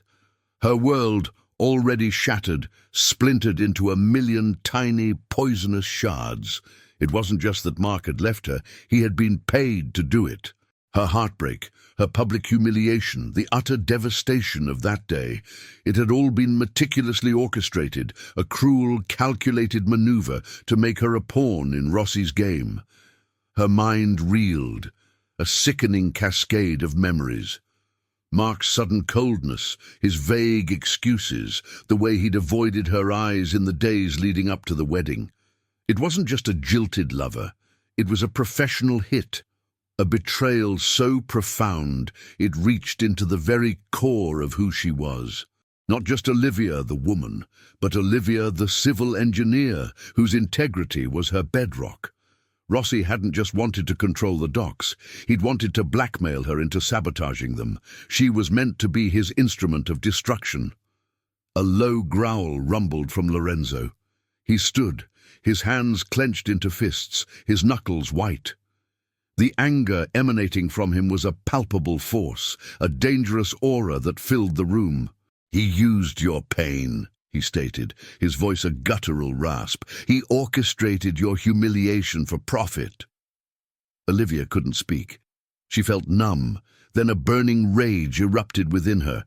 Her world, already shattered, splintered into a million tiny, poisonous shards. It wasn't just that Mark had left her, he had been paid to do it. Her heartbreak, her public humiliation, the utter devastation of that day, it had all been meticulously orchestrated, a cruel, calculated maneuver to make her a pawn in Rossi's game. Her mind reeled, a sickening cascade of memories. Mark's sudden coldness, his vague excuses, the way he'd avoided her eyes in the days leading up to the wedding. It wasn't just a jilted lover, it was a professional hit, a betrayal so profound it reached into the very core of who she was. Not just Olivia the woman, but Olivia the civil engineer, whose integrity was her bedrock. Rossi hadn't just wanted to control the docks, he'd wanted to blackmail her into sabotaging them. She was meant to be his instrument of destruction. A low growl rumbled from Lorenzo. He stood, his hands clenched into fists, his knuckles white. The anger emanating from him was a palpable force, a dangerous aura that filled the room. "He used your pain," he stated, his voice a guttural rasp. "He orchestrated your humiliation for profit." Olivia couldn't speak. She felt numb, then a burning rage erupted within her.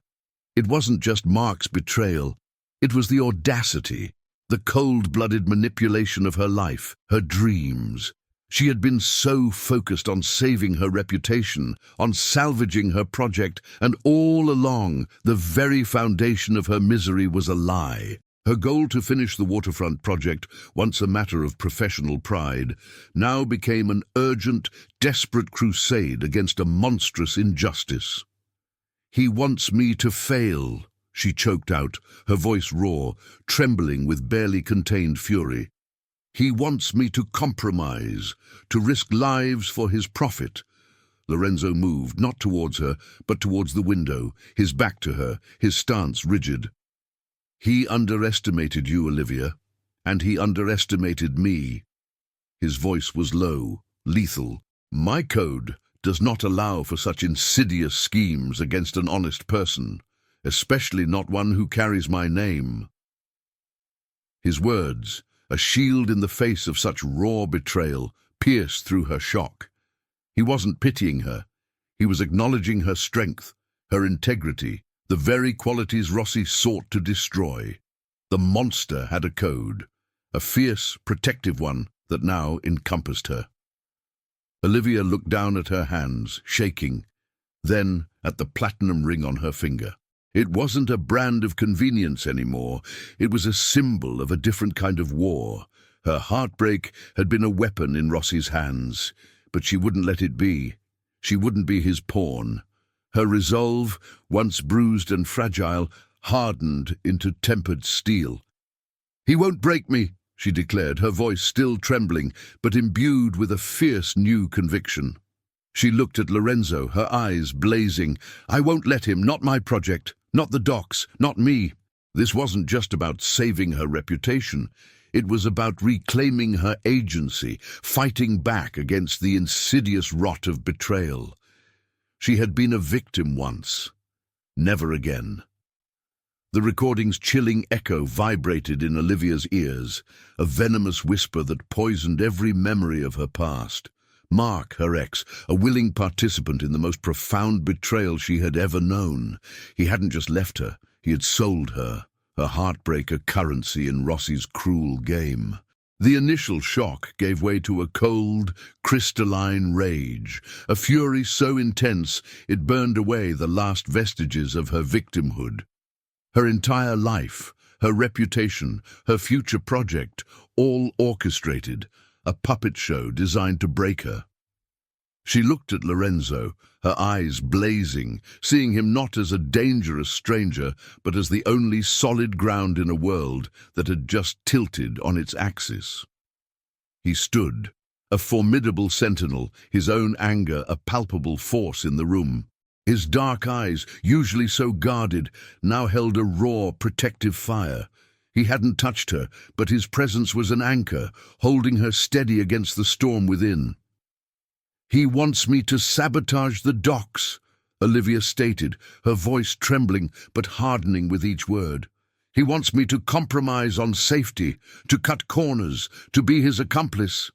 It wasn't just Mark's betrayal, it was the audacity, the cold-blooded manipulation of her life, her dreams. She had been so focused on saving her reputation, on salvaging her project, and all along, the very foundation of her misery was a lie. Her goal to finish the waterfront project, once a matter of professional pride, now became an urgent, desperate crusade against a monstrous injustice. "He wants me to fail," she choked out, her voice raw, trembling with barely contained fury. He wants me to compromise, to risk lives for his profit. Lorenzo moved, not towards her, but towards the window, his back to her, his stance rigid. He underestimated you, Olivia, and he underestimated me. His voice was low, lethal. My code does not allow for such insidious schemes against an honest person, especially not one who carries my name. His words, a shield in the face of such raw betrayal, pierced through her shock. He wasn't pitying her. He was acknowledging her strength, her integrity, the very qualities Rossi sought to destroy. The monster had a code, a fierce, protective one that now encompassed her. Olivia looked down at her hands, shaking, then at the platinum ring on her finger. It wasn't a brand of convenience anymore. It was a symbol of a different kind of war. Her heartbreak had been a weapon in Rossi's hands, but she wouldn't let it be. She wouldn't be his pawn. Her resolve, once bruised and fragile, hardened into tempered steel. "He won't break me," she declared, her voice still trembling, but imbued with a fierce new conviction. She looked at Lorenzo, her eyes blazing. "I won't let him, not my project, not the docks, not me." This wasn't just about saving her reputation. It was about reclaiming her agency, fighting back against the insidious rot of betrayal. She had been a victim once. Never again. The recording's chilling echo vibrated in Olivia's ears, a venomous whisper that poisoned every memory of her past. Mark, her ex, a willing participant in the most profound betrayal she had ever known. He hadn't just left her, he had sold her, her heartbreak a currency in Rossi's cruel game. The initial shock gave way to a cold, crystalline rage, a fury so intense it burned away the last vestiges of her victimhood. Her entire life, her reputation, her future project, all orchestrated, a puppet show designed to break her. She looked at Lorenzo, her eyes blazing, seeing him not as a dangerous stranger, but as the only solid ground in a world that had just tilted on its axis. He stood, a formidable sentinel, his own anger a palpable force in the room. His dark eyes, usually so guarded, now held a raw, protective fire. He hadn't touched her, but his presence was an anchor, holding her steady against the storm within. "He wants me to sabotage the docks," Olivia stated, her voice trembling but hardening with each word. "He wants me to compromise on safety, to cut corners, to be his accomplice."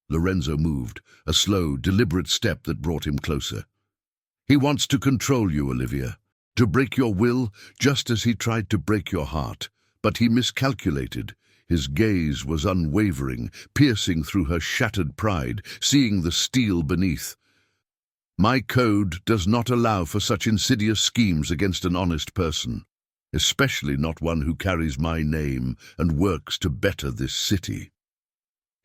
Lorenzo moved, a slow, deliberate step that brought him closer. "He wants to control you, Olivia, to break your will just as he tried to break your heart. But he miscalculated. His gaze was unwavering, piercing through her shattered pride, seeing the steel beneath. My code does not allow for such insidious schemes against an honest person, especially not one who carries my name and works to better this city."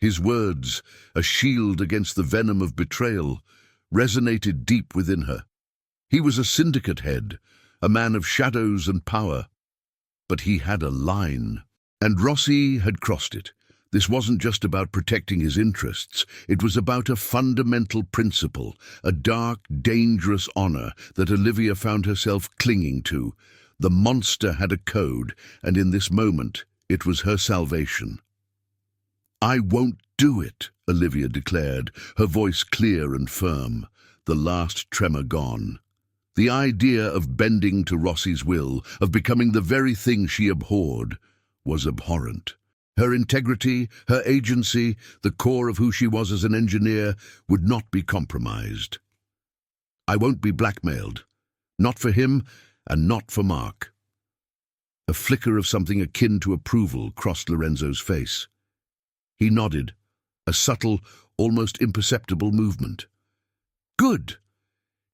His words, a shield against the venom of betrayal, resonated deep within her. He was a syndicate head, a man of shadows and power. But he had a line, and Rossi had crossed it. This wasn't just about protecting his interests. It was about a fundamental principle, a dark, dangerous honor that Olivia found herself clinging to. The monster had a code, and in this moment, it was her salvation. "I won't do it," Olivia declared, her voice clear and firm, the last tremor gone. The idea of bending to Rossi's will, of becoming the very thing she abhorred, was abhorrent. Her integrity, her agency, the core of who she was as an engineer, would not be compromised. "I won't be blackmailed. Not for him, and not for Mark." A flicker of something akin to approval crossed Lorenzo's face. He nodded, a subtle, almost imperceptible movement. "Good.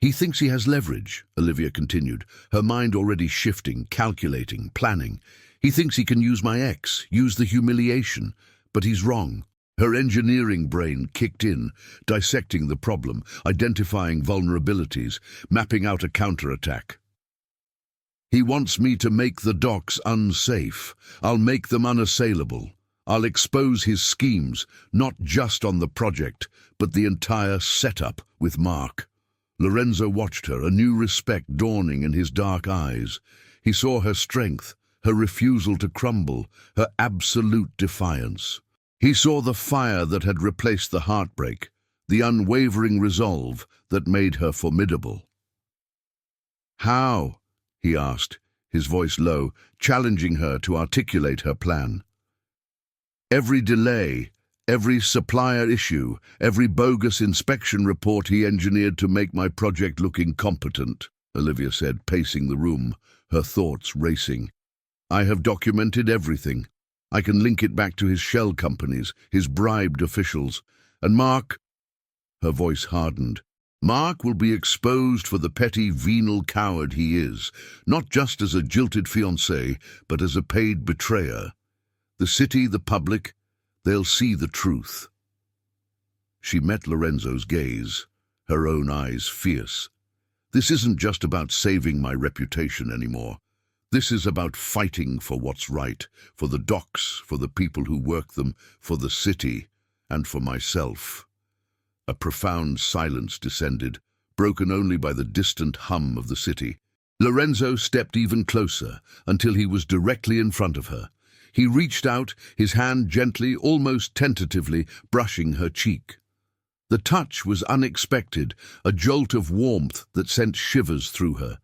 He thinks he has leverage," Olivia continued, her mind already shifting, calculating, planning. "He thinks he can use my ex, use the humiliation, but he's wrong." Her engineering brain kicked in, dissecting the problem, identifying vulnerabilities, mapping out a counterattack. "He wants me to make the docks unsafe. I'll make them unassailable. I'll expose his schemes, not just on the project, but the entire setup with Mark. Lorenzo watched her, a new respect dawning in his dark eyes. He saw her strength, her refusal to crumble, her absolute defiance. He saw the fire that had replaced the heartbreak, the unwavering resolve that made her formidable. "How?" he asked, his voice low, challenging her to articulate her plan. "Every delay, every supplier issue, every bogus inspection report he engineered to make my project look incompetent," Olivia said, pacing the room, her thoughts racing. "I have documented everything. I can link it back to his shell companies, his bribed officials. And Mark," her voice hardened, "Mark will be exposed for the petty, venal coward he is, not just as a jilted fiancé, but as a paid betrayer. The city, the public, they'll see the truth." She met Lorenzo's gaze, her own eyes fierce. "This isn't just about saving my reputation anymore. This is about fighting for what's right, for the docks, for the people who work them, for the city, and for myself." A profound silence descended, broken only by the distant hum of the city. Lorenzo stepped even closer, until he was directly in front of her. He reached out, his hand gently, almost tentatively, brushing her cheek. The touch was unexpected, a jolt of warmth that sent shivers through her.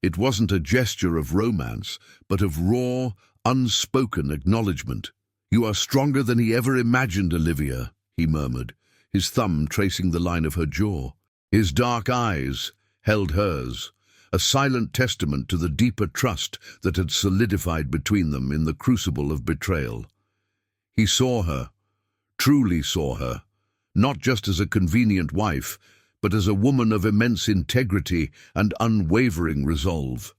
It wasn't a gesture of romance, but of raw, unspoken acknowledgement. "You are stronger than he ever imagined, Olivia," he murmured, his thumb tracing the line of her jaw. His dark eyes held hers, a silent testament to the deeper trust that had solidified between them in the crucible of betrayal. He saw her, truly saw her, not just as a convenient wife, but as a woman of immense integrity and unwavering resolve.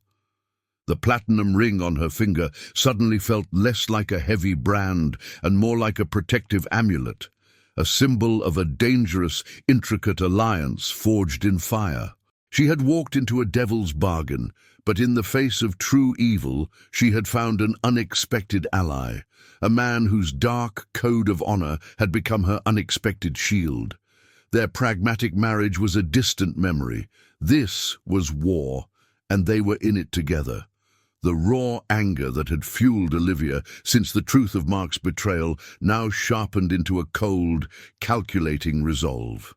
The platinum ring on her finger suddenly felt less like a heavy brand and more like a protective amulet, a symbol of a dangerous, intricate alliance forged in fire. She had walked into a devil's bargain, but in the face of true evil, she had found an unexpected ally, a man whose dark code of honor had become her unexpected shield. Their pragmatic marriage was a distant memory. This was war, and they were in it together. The raw anger that had fueled Olivia since the truth of Mark's betrayal now sharpened into a cold, calculating resolve.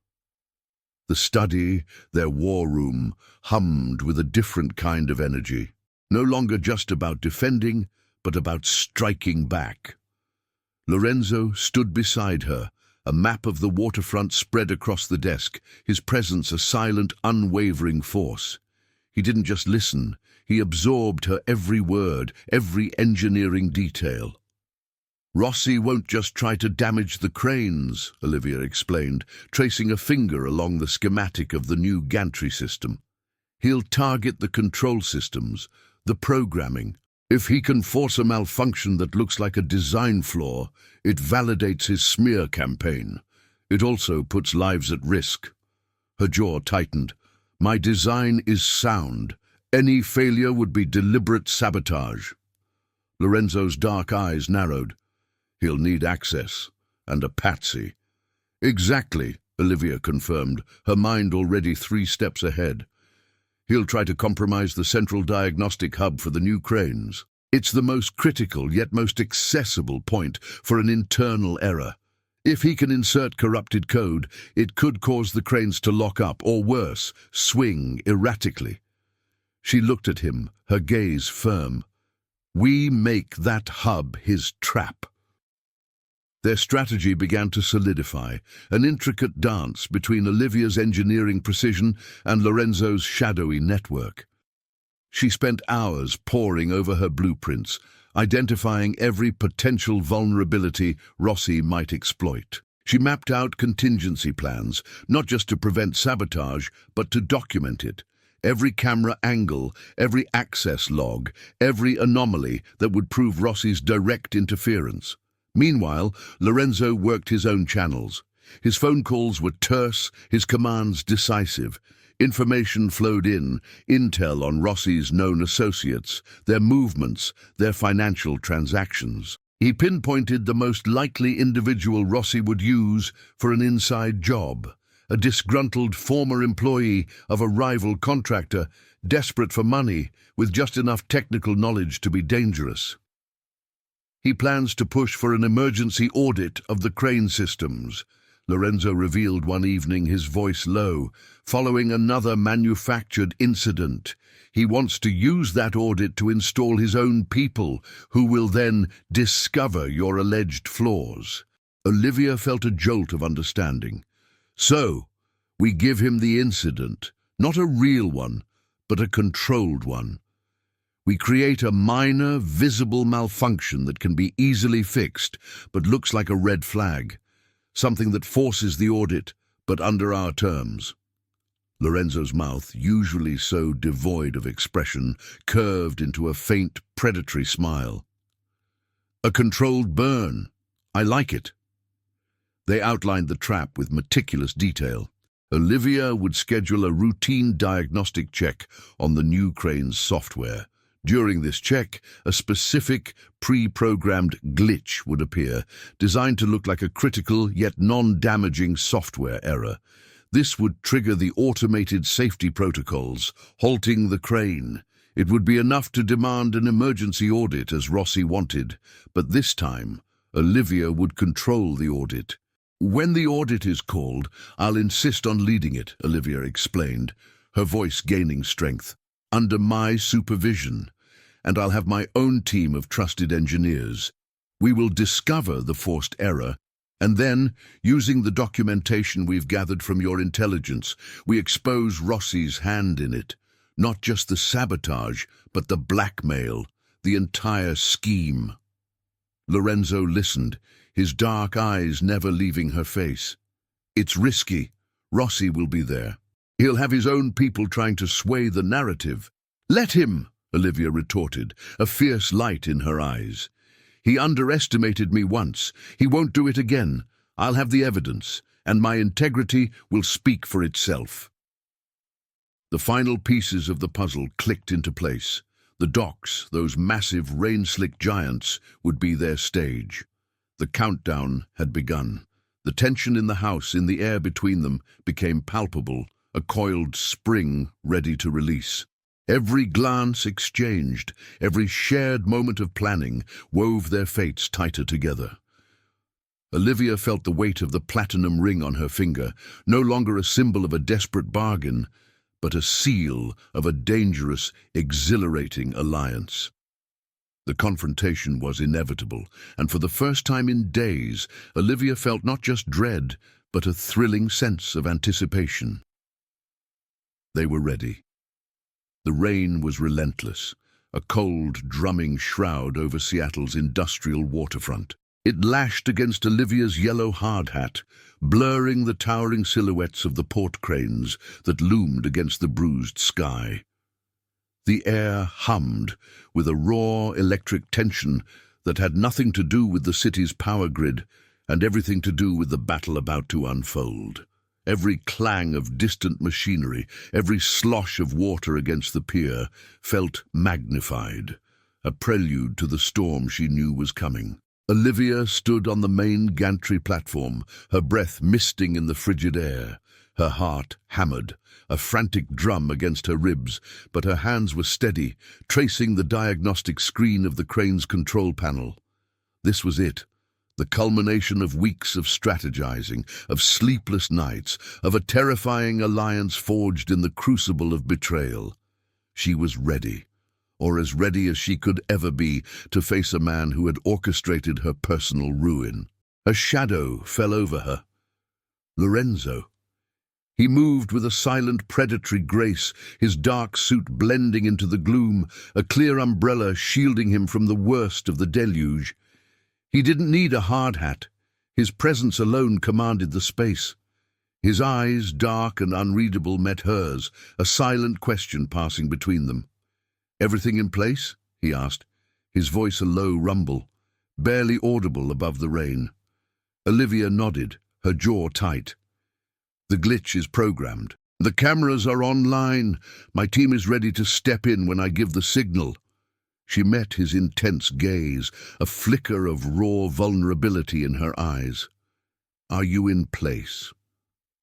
The study, their war room, hummed with a different kind of energy, no longer just about defending, but about striking back. Lorenzo stood beside her, a map of the waterfront spread across the desk, his presence a silent, unwavering force. He didn't just listen, he absorbed her every word, every engineering detail. "Rossi won't just try to damage the cranes," Olivia explained, tracing a finger along the schematic of the new gantry system. "He'll target the control systems, the programming. If he can force a malfunction that looks like a design flaw, it validates his smear campaign. It also puts lives at risk." Her jaw tightened. "My design is sound. Any failure would be deliberate sabotage." Lorenzo's dark eyes narrowed. "He'll need access, and a patsy." "Exactly," Olivia confirmed, her mind already 3 steps ahead. "He'll try to compromise the central diagnostic hub for the new cranes. It's the most critical yet most accessible point for an internal error. If he can insert corrupted code, it could cause the cranes to lock up, or worse, swing erratically." She looked at him, her gaze firm. "We make that hub his trap." Their strategy began to solidify, an intricate dance between Olivia's engineering precision and Lorenzo's shadowy network. She spent hours poring over her blueprints, identifying every potential vulnerability Rossi might exploit. She mapped out contingency plans, not just to prevent sabotage, but to document it. Every camera angle, every access log, every anomaly that would prove Rossi's direct interference. Meanwhile, Lorenzo worked his own channels. His phone calls were terse, his commands decisive. Information flowed in, intel on Rossi's known associates, their movements, their financial transactions. He pinpointed the most likely individual Rossi would use for an inside job, a disgruntled former employee of a rival contractor, desperate for money, with just enough technical knowledge to be dangerous. He plans to push for an emergency audit of the crane systems, Lorenzo revealed one evening, his voice low, following another manufactured incident. He wants to use that audit to install his own people, who will then discover your alleged flaws. Olivia felt a jolt of understanding. So, we give him the incident, not a real one, but a controlled one. We create a minor, visible malfunction that can be easily fixed, but looks like a red flag. Something that forces the audit, but under our terms. Lorenzo's mouth, usually so devoid of expression, curved into a faint, predatory smile. A controlled burn. I like it. They outlined the trap with meticulous detail. Olivia would schedule a routine diagnostic check on the new crane's software. During this check, a specific, pre-programmed glitch would appear, designed to look like a critical yet non-damaging software error. This would trigger the automated safety protocols, halting the crane. It would be enough to demand an emergency audit as Rossi wanted, but this time, Olivia would control the audit. When the audit is called, I'll insist on leading it, Olivia explained, her voice gaining strength. Under my supervision. And I'll have my own team of trusted engineers. We will discover the forced error, and then, using the documentation we've gathered from your intelligence, we expose Rossi's hand in it. Not just the sabotage, but the blackmail, the entire scheme. Lorenzo listened, his dark eyes never leaving her face. It's risky. Rossi will be there. He'll have his own people trying to sway the narrative. Let him, Olivia retorted, a fierce light in her eyes. He underestimated me once. He won't do it again. I'll have the evidence, and my integrity will speak for itself. The final pieces of the puzzle clicked into place. The docks, those massive rain-slick giants, would be their stage. The countdown had begun. The tension in the house, in the air between them, became palpable, a coiled spring ready to release. Every glance exchanged, every shared moment of planning wove their fates tighter together. Olivia felt the weight of the platinum ring on her finger, no longer a symbol of a desperate bargain, but a seal of a dangerous, exhilarating alliance. The confrontation was inevitable, and for the first time in days, Olivia felt not just dread, but a thrilling sense of anticipation. They were ready. The rain was relentless, a cold, drumming shroud over Seattle's industrial waterfront. It lashed against Olivia's yellow hard hat, blurring the towering silhouettes of the port cranes that loomed against the bruised sky. The air hummed with a raw electric tension that had nothing to do with the city's power grid and everything to do with the battle about to unfold. Every clang of distant machinery, every slosh of water against the pier, felt magnified, a prelude to the storm she knew was coming. Olivia stood on the main gantry platform, her breath misting in the frigid air. Her heart hammered, a frantic drum against her ribs, but her hands were steady, tracing the diagnostic screen of the crane's control panel. This was it. The culmination of weeks of strategizing, of sleepless nights, of a terrifying alliance forged in the crucible of betrayal. She was ready, or as ready as she could ever be, to face a man who had orchestrated her personal ruin. A shadow fell over her. Lorenzo. He moved with a silent, predatory grace, his dark suit blending into the gloom, a clear umbrella shielding him from the worst of the deluge. He didn't need a hard hat. His presence alone commanded the space. His eyes, dark and unreadable, met hers, a silent question passing between them. "Everything in place?" he asked, his voice a low rumble, barely audible above the rain. Olivia nodded, her jaw tight. "The glitch is programmed. The cameras are online. My team is ready to step in when I give the signal." She met his intense gaze, a flicker of raw vulnerability in her eyes. "Are you in place?"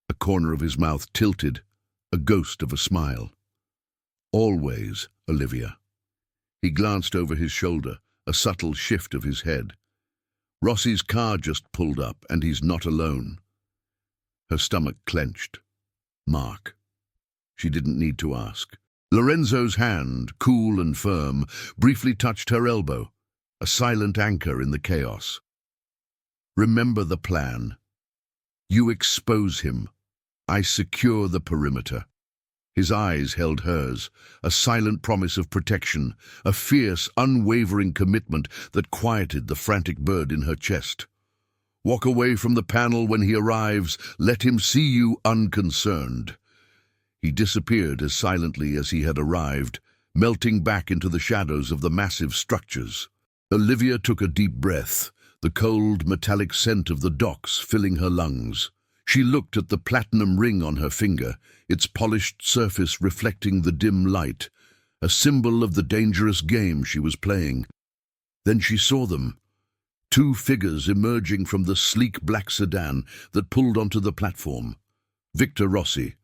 A corner of his mouth tilted, a ghost of a smile. "Always, Olivia." He glanced over his shoulder, a subtle shift of his head. "Rossi's car just pulled up, and he's not alone." Her stomach clenched. Mark. She didn't need to ask. Lorenzo's hand, cool and firm, briefly touched her elbow, a silent anchor in the chaos. "Remember the plan. You expose him. I secure the perimeter." His eyes held hers, a silent promise of protection, a fierce, unwavering commitment that quieted the frantic bird in her chest. "Walk away from the panel when he arrives. Let him see you unconcerned." He disappeared as silently as he had arrived, melting back into the shadows of the massive structures. Olivia took a deep breath, the cold, metallic scent of the docks filling her lungs. She looked at the platinum ring on her finger, its polished surface reflecting the dim light, a symbol of the dangerous game she was playing. Then she saw them, two figures emerging from the sleek black sedan that pulled onto the platform. Victor Rossi,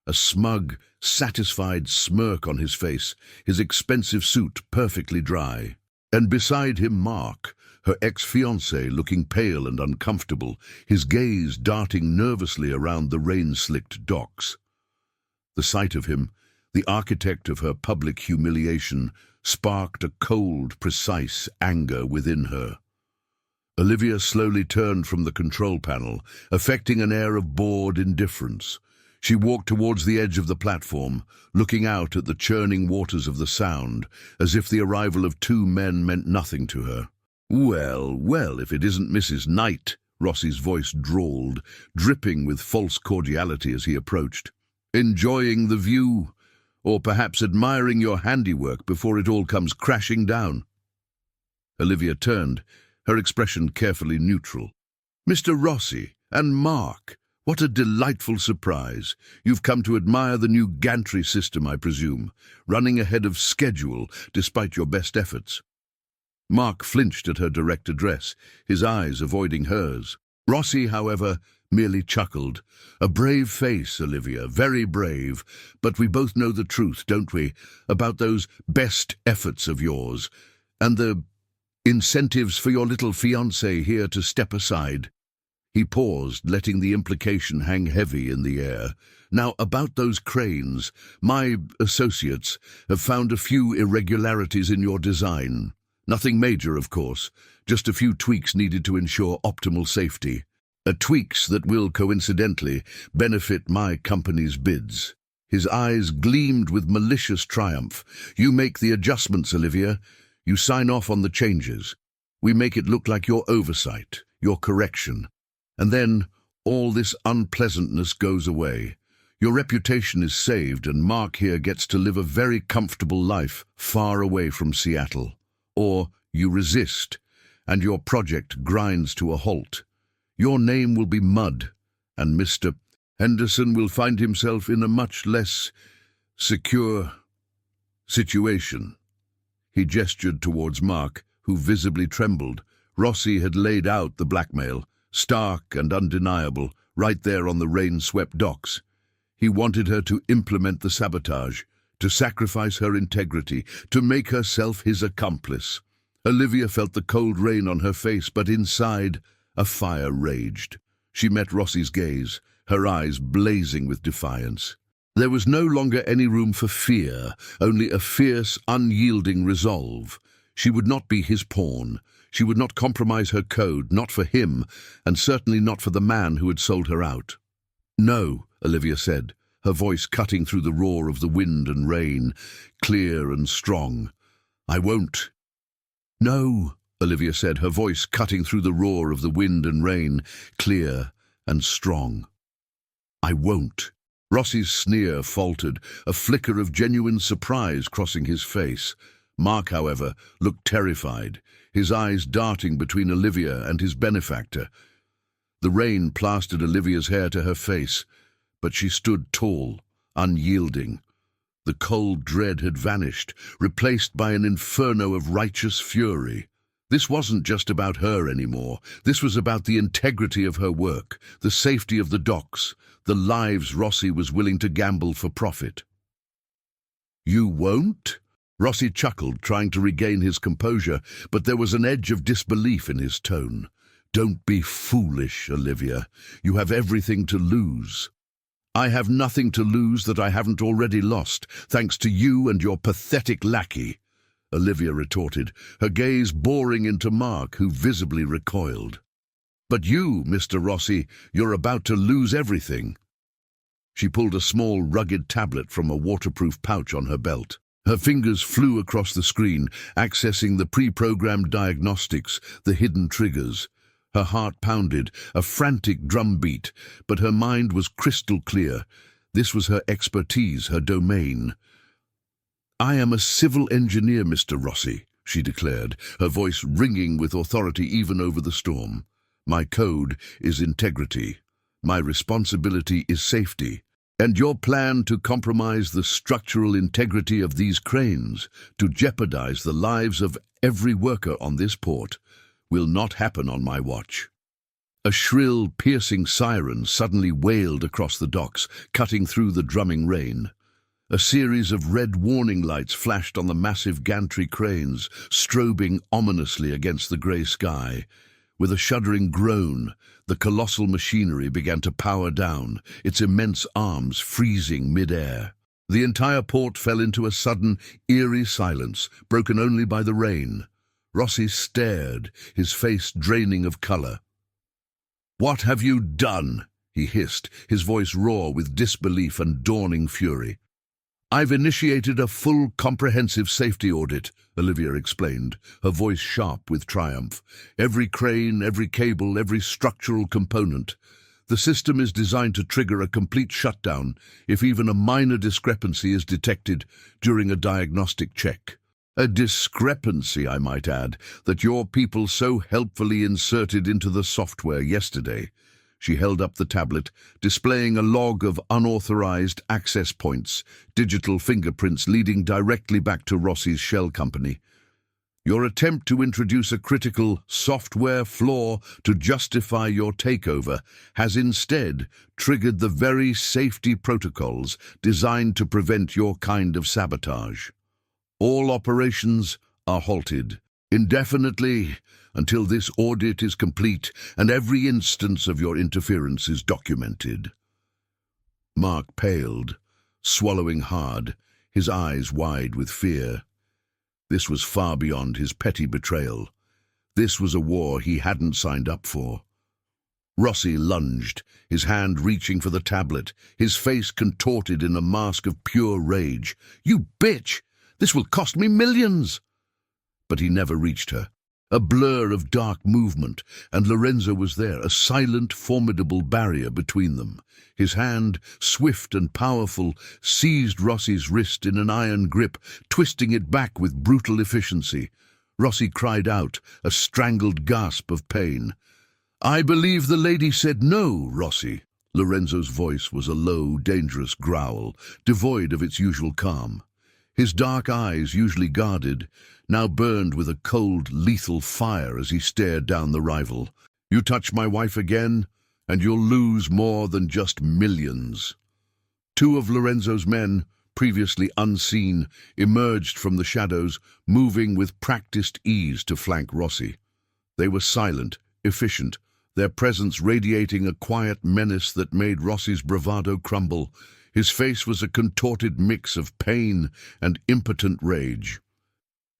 a smug, satisfied smirk on his face, his expensive suit perfectly dry. And beside him Mark, her ex-fiancé, looking pale and uncomfortable, his gaze darting nervously around the rain-slicked docks. The sight of him, the architect of her public humiliation, sparked a cold, precise anger within her. Olivia slowly turned from the control panel, affecting an air of bored indifference. She walked towards the edge of the platform, looking out at the churning waters of the Sound, as if the arrival of two men meant nothing to her. "Well, well, if it isn't Mrs. Knight," Rossi's voice drawled, dripping with false cordiality as he approached. "Enjoying the view, or perhaps admiring your handiwork before it all comes crashing down." Olivia turned, her expression carefully neutral. "Mr. Rossi and Mark, what a delightful surprise. You've come to admire the new gantry system, I presume, running ahead of schedule despite your best efforts." Mark flinched at her direct address, his eyes avoiding hers. Rossi, however, merely chuckled. "A brave face, Olivia, very brave, but we both know the truth, don't we, about those best efforts of yours, and the incentives for your little fiancé here to step aside." He paused, letting the implication hang heavy in the air. "Now, about those cranes, my associates have found a few irregularities in your design. Nothing major, of course, just a few tweaks needed to ensure optimal safety. Tweaks that will, coincidentally, benefit my company's bids." His eyes gleamed with malicious triumph. "You make the adjustments, Olivia. You sign off on the changes. We make it look like your oversight, your correction. And then all this unpleasantness goes away. Your reputation is saved, and Mark here gets to live a very comfortable life far away from Seattle. Or you resist, and your project grinds to a halt. Your name will be mud, and Mr. Henderson will find himself in a much less secure situation." He gestured towards Mark, who visibly trembled. Rossi had laid out the blackmail, stark and undeniable, right there on the rain-swept docks. He wanted her to implement the sabotage, to sacrifice her integrity, to make herself his accomplice. Olivia felt the cold rain on her face, but inside, a fire raged. She met Rossi's gaze, her eyes blazing with defiance. There was no longer any room for fear, only a fierce, unyielding resolve. She would not be his pawn. She would not compromise her code, not for him, and certainly not for the man who had sold her out. "No," Olivia said, her voice cutting through the roar of the wind and rain, clear and strong. "I won't." "No," Olivia said, her voice cutting through the roar of the wind and rain, clear and strong. "I won't." Rossi's sneer faltered, a flicker of genuine surprise crossing his face. Mark, however, looked terrified, his eyes darting between Olivia and his benefactor. The rain plastered Olivia's hair to her face, but she stood tall, unyielding. The cold dread had vanished, replaced by an inferno of righteous fury. This wasn't just about her anymore. This was about the integrity of her work, the safety of the docks, the lives Rossi was willing to gamble for profit. "You won't?" Rossi chuckled, trying to regain his composure, but there was an edge of disbelief in his tone. "Don't be foolish, Olivia. You have everything to lose." "I have nothing to lose that I haven't already lost, thanks to you and your pathetic lackey," Olivia retorted, her gaze boring into Mark, who visibly recoiled. "But you, Mr. Rossi, you're about to lose everything." She pulled a small, rugged tablet from a waterproof pouch on her belt. Her fingers flew across the screen, accessing the pre-programmed diagnostics, the hidden triggers. Her heart pounded, a frantic drumbeat, but her mind was crystal clear. This was her expertise, her domain. "I am a civil engineer, Mr. Rossi," she declared, her voice ringing with authority even over the storm. "My code is integrity. My responsibility is safety. And your plan to compromise the structural integrity of these cranes, to jeopardize the lives of every worker on this port, will not happen on my watch." A shrill, piercing siren suddenly wailed across the docks, cutting through the drumming rain. A series of red warning lights flashed on the massive gantry cranes, strobing ominously against the grey sky. With a shuddering groan, the colossal machinery began to power down, its immense arms freezing mid-air. The entire port fell into a sudden, eerie silence, broken only by the rain. Rossi stared, his face draining of colour. "What have you done?" he hissed, his voice raw with disbelief and dawning fury. "I've initiated a full, comprehensive safety audit," Olivia explained, her voice sharp with triumph. "Every crane, every cable, every structural component. The system is designed to trigger a complete shutdown if even a minor discrepancy is detected during a diagnostic check. A discrepancy, I might add, that your people so helpfully inserted into the software yesterday." She held up the tablet, displaying a log of unauthorized access points, digital fingerprints leading directly back to Rossi's shell company. "Your attempt to introduce a critical software flaw to justify your takeover has instead triggered the very safety protocols designed to prevent your kind of sabotage. All operations are halted indefinitely until this audit is complete and every instance of your interference is documented." Mark paled, swallowing hard, his eyes wide with fear. This was far beyond his petty betrayal. This was a war he hadn't signed up for. Rossi lunged, his hand reaching for the tablet, his face contorted in a mask of pure rage. "You bitch! This will cost me millions!" But he never reached her. A blur of dark movement, and Lorenzo was there, a silent, formidable barrier between them. His hand, swift and powerful, seized Rossi's wrist in an iron grip, twisting it back with brutal efficiency. Rossi cried out, a strangled gasp of pain. "I believe the lady said no, Rossi." Lorenzo's voice was a low, dangerous growl, devoid of its usual calm. His dark eyes, usually guarded, now burned with a cold, lethal fire as he stared down the rival. "You touch my wife again, and you'll lose more than just millions." Two of Lorenzo's men, previously unseen, emerged from the shadows, moving with practiced ease to flank Rossi. They were silent, efficient, their presence radiating a quiet menace that made Rossi's bravado crumble. His face was a contorted mix of pain and impotent rage.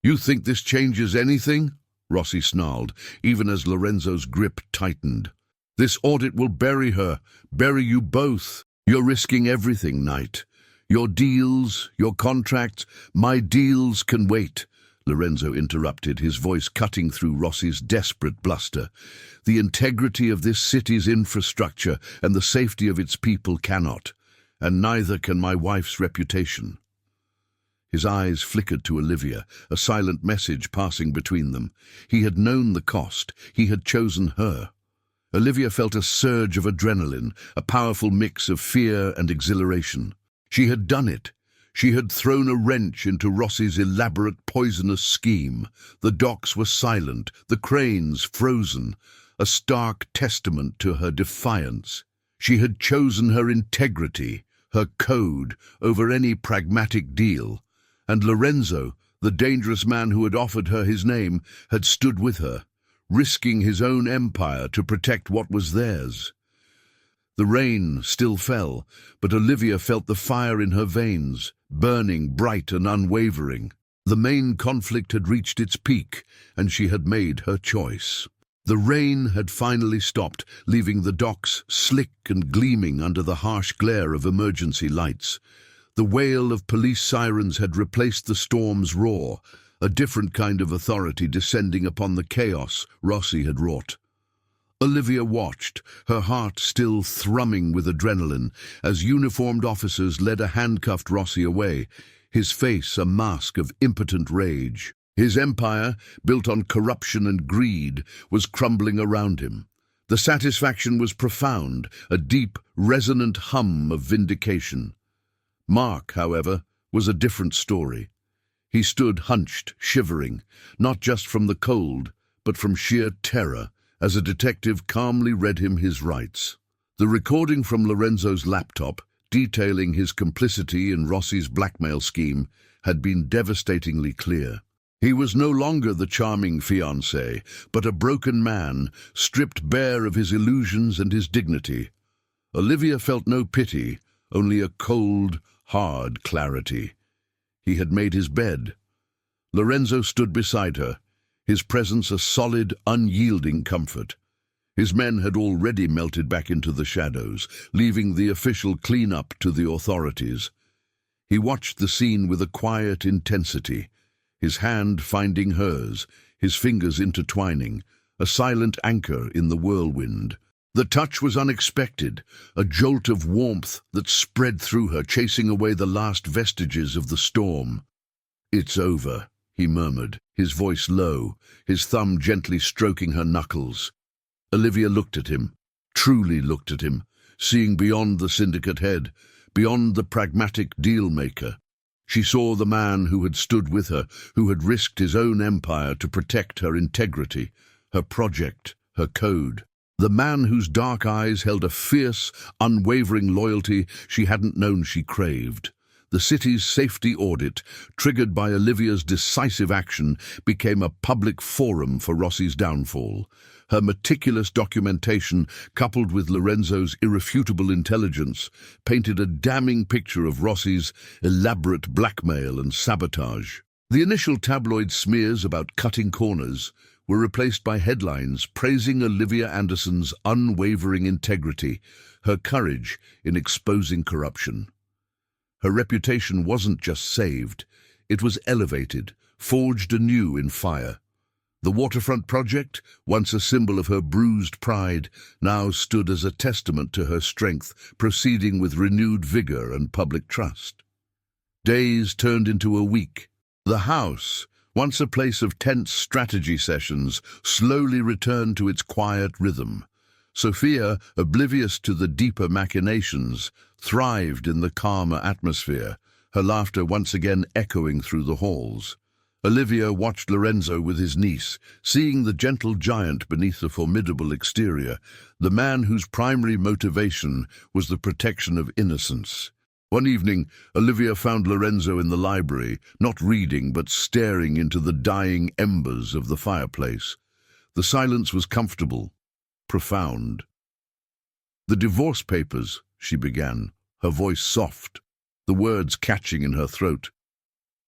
"You think this changes anything?" Rossi snarled, even as Lorenzo's grip tightened. "This audit will bury her, bury you both. You're risking everything, Knight. Your deals, your contracts, my deals can wait." Lorenzo interrupted, his voice cutting through Rossi's desperate bluster. "The integrity of this city's infrastructure and the safety of its people cannot, and neither can my wife's reputation." His eyes flickered to Olivia, a silent message passing between them. He had known the cost. He had chosen her. Olivia felt a surge of adrenaline, a powerful mix of fear and exhilaration. She had done it. She had thrown a wrench into Rossi's elaborate poisonous scheme. The docks were silent, the cranes frozen, a stark testament to her defiance. She had chosen her integrity, her code, over any pragmatic deal, and Lorenzo, the dangerous man who had offered her his name, had stood with her, risking his own empire to protect what was theirs. The rain still fell, but Olivia felt the fire in her veins, burning bright and unwavering. The main conflict had reached its peak, and she had made her choice. The rain had finally stopped, leaving the docks slick and gleaming under the harsh glare of emergency lights. The wail of police sirens had replaced the storm's roar, a different kind of authority descending upon the chaos Rossi had wrought. Olivia watched, her heart still thrumming with adrenaline, as uniformed officers led a handcuffed Rossi away, his face a mask of impotent rage. His empire, built on corruption and greed, was crumbling around him. The satisfaction was profound, a deep, resonant hum of vindication. Mark, however, was a different story. He stood hunched, shivering, not just from the cold, but from sheer terror, as a detective calmly read him his rights. The recording from Lorenzo's laptop, detailing his complicity in Rossi's blackmail scheme, had been devastatingly clear. He was no longer the charming fiancé, but a broken man, stripped bare of his illusions and his dignity. Olivia felt no pity, only a cold, hard clarity. He had made his bed. Lorenzo stood beside her, his presence a solid, unyielding comfort. His men had already melted back into the shadows, leaving the official clean-up to the authorities. He watched the scene with a quiet intensity, his hand finding hers, his fingers intertwining, a silent anchor in the whirlwind. The touch was unexpected, a jolt of warmth that spread through her, chasing away the last vestiges of the storm. "It's over," he murmured, his voice low, his thumb gently stroking her knuckles. Olivia looked at him, truly looked at him, seeing beyond the syndicate head, beyond the pragmatic deal-maker. She saw the man who had stood with her, who had risked his own empire to protect her integrity, her project, her code. The man whose dark eyes held a fierce, unwavering loyalty she hadn't known she craved. The city's safety audit, triggered by Olivia's decisive action, became a public forum for Rossi's downfall. Her meticulous documentation, coupled with Lorenzo's irrefutable intelligence, painted a damning picture of Rossi's elaborate blackmail and sabotage. The initial tabloid smears about cutting corners were replaced by headlines praising Olivia Anderson's unwavering integrity, her courage in exposing corruption. Her reputation wasn't just saved, it was elevated, forged anew in fire. The waterfront project, once a symbol of her bruised pride, now stood as a testament to her strength, proceeding with renewed vigor and public trust. Days turned into a week. The house, once a place of tense strategy sessions, slowly returned to its quiet rhythm. Sophia, oblivious to the deeper machinations, thrived in the calmer atmosphere, her laughter once again echoing through the halls. Olivia watched Lorenzo with his niece, seeing the gentle giant beneath the formidable exterior, the man whose primary motivation was the protection of innocence. One evening, Olivia found Lorenzo in the library, not reading but staring into the dying embers of the fireplace. The silence was comfortable, profound. "The divorce papers," she began, her voice soft, the words catching in her throat.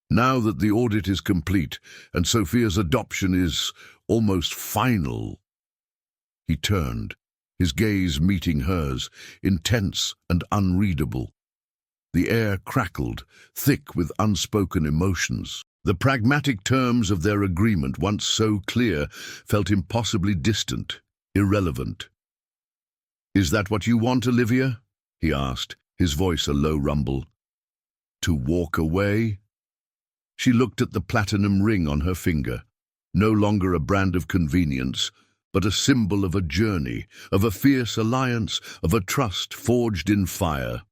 "Now that the audit is complete and Sophia's adoption is almost final." He turned, his gaze meeting hers, intense and unreadable. The air crackled, thick with unspoken emotions. The pragmatic terms of their agreement, once so clear, felt impossibly distant, irrelevant. "Is that what you want, Olivia?" he asked, his voice a low rumble. "To walk away?" She looked at the platinum ring on her finger, no longer a brand of convenience, but a symbol of a journey, of a fierce alliance, of a trust forged in fire.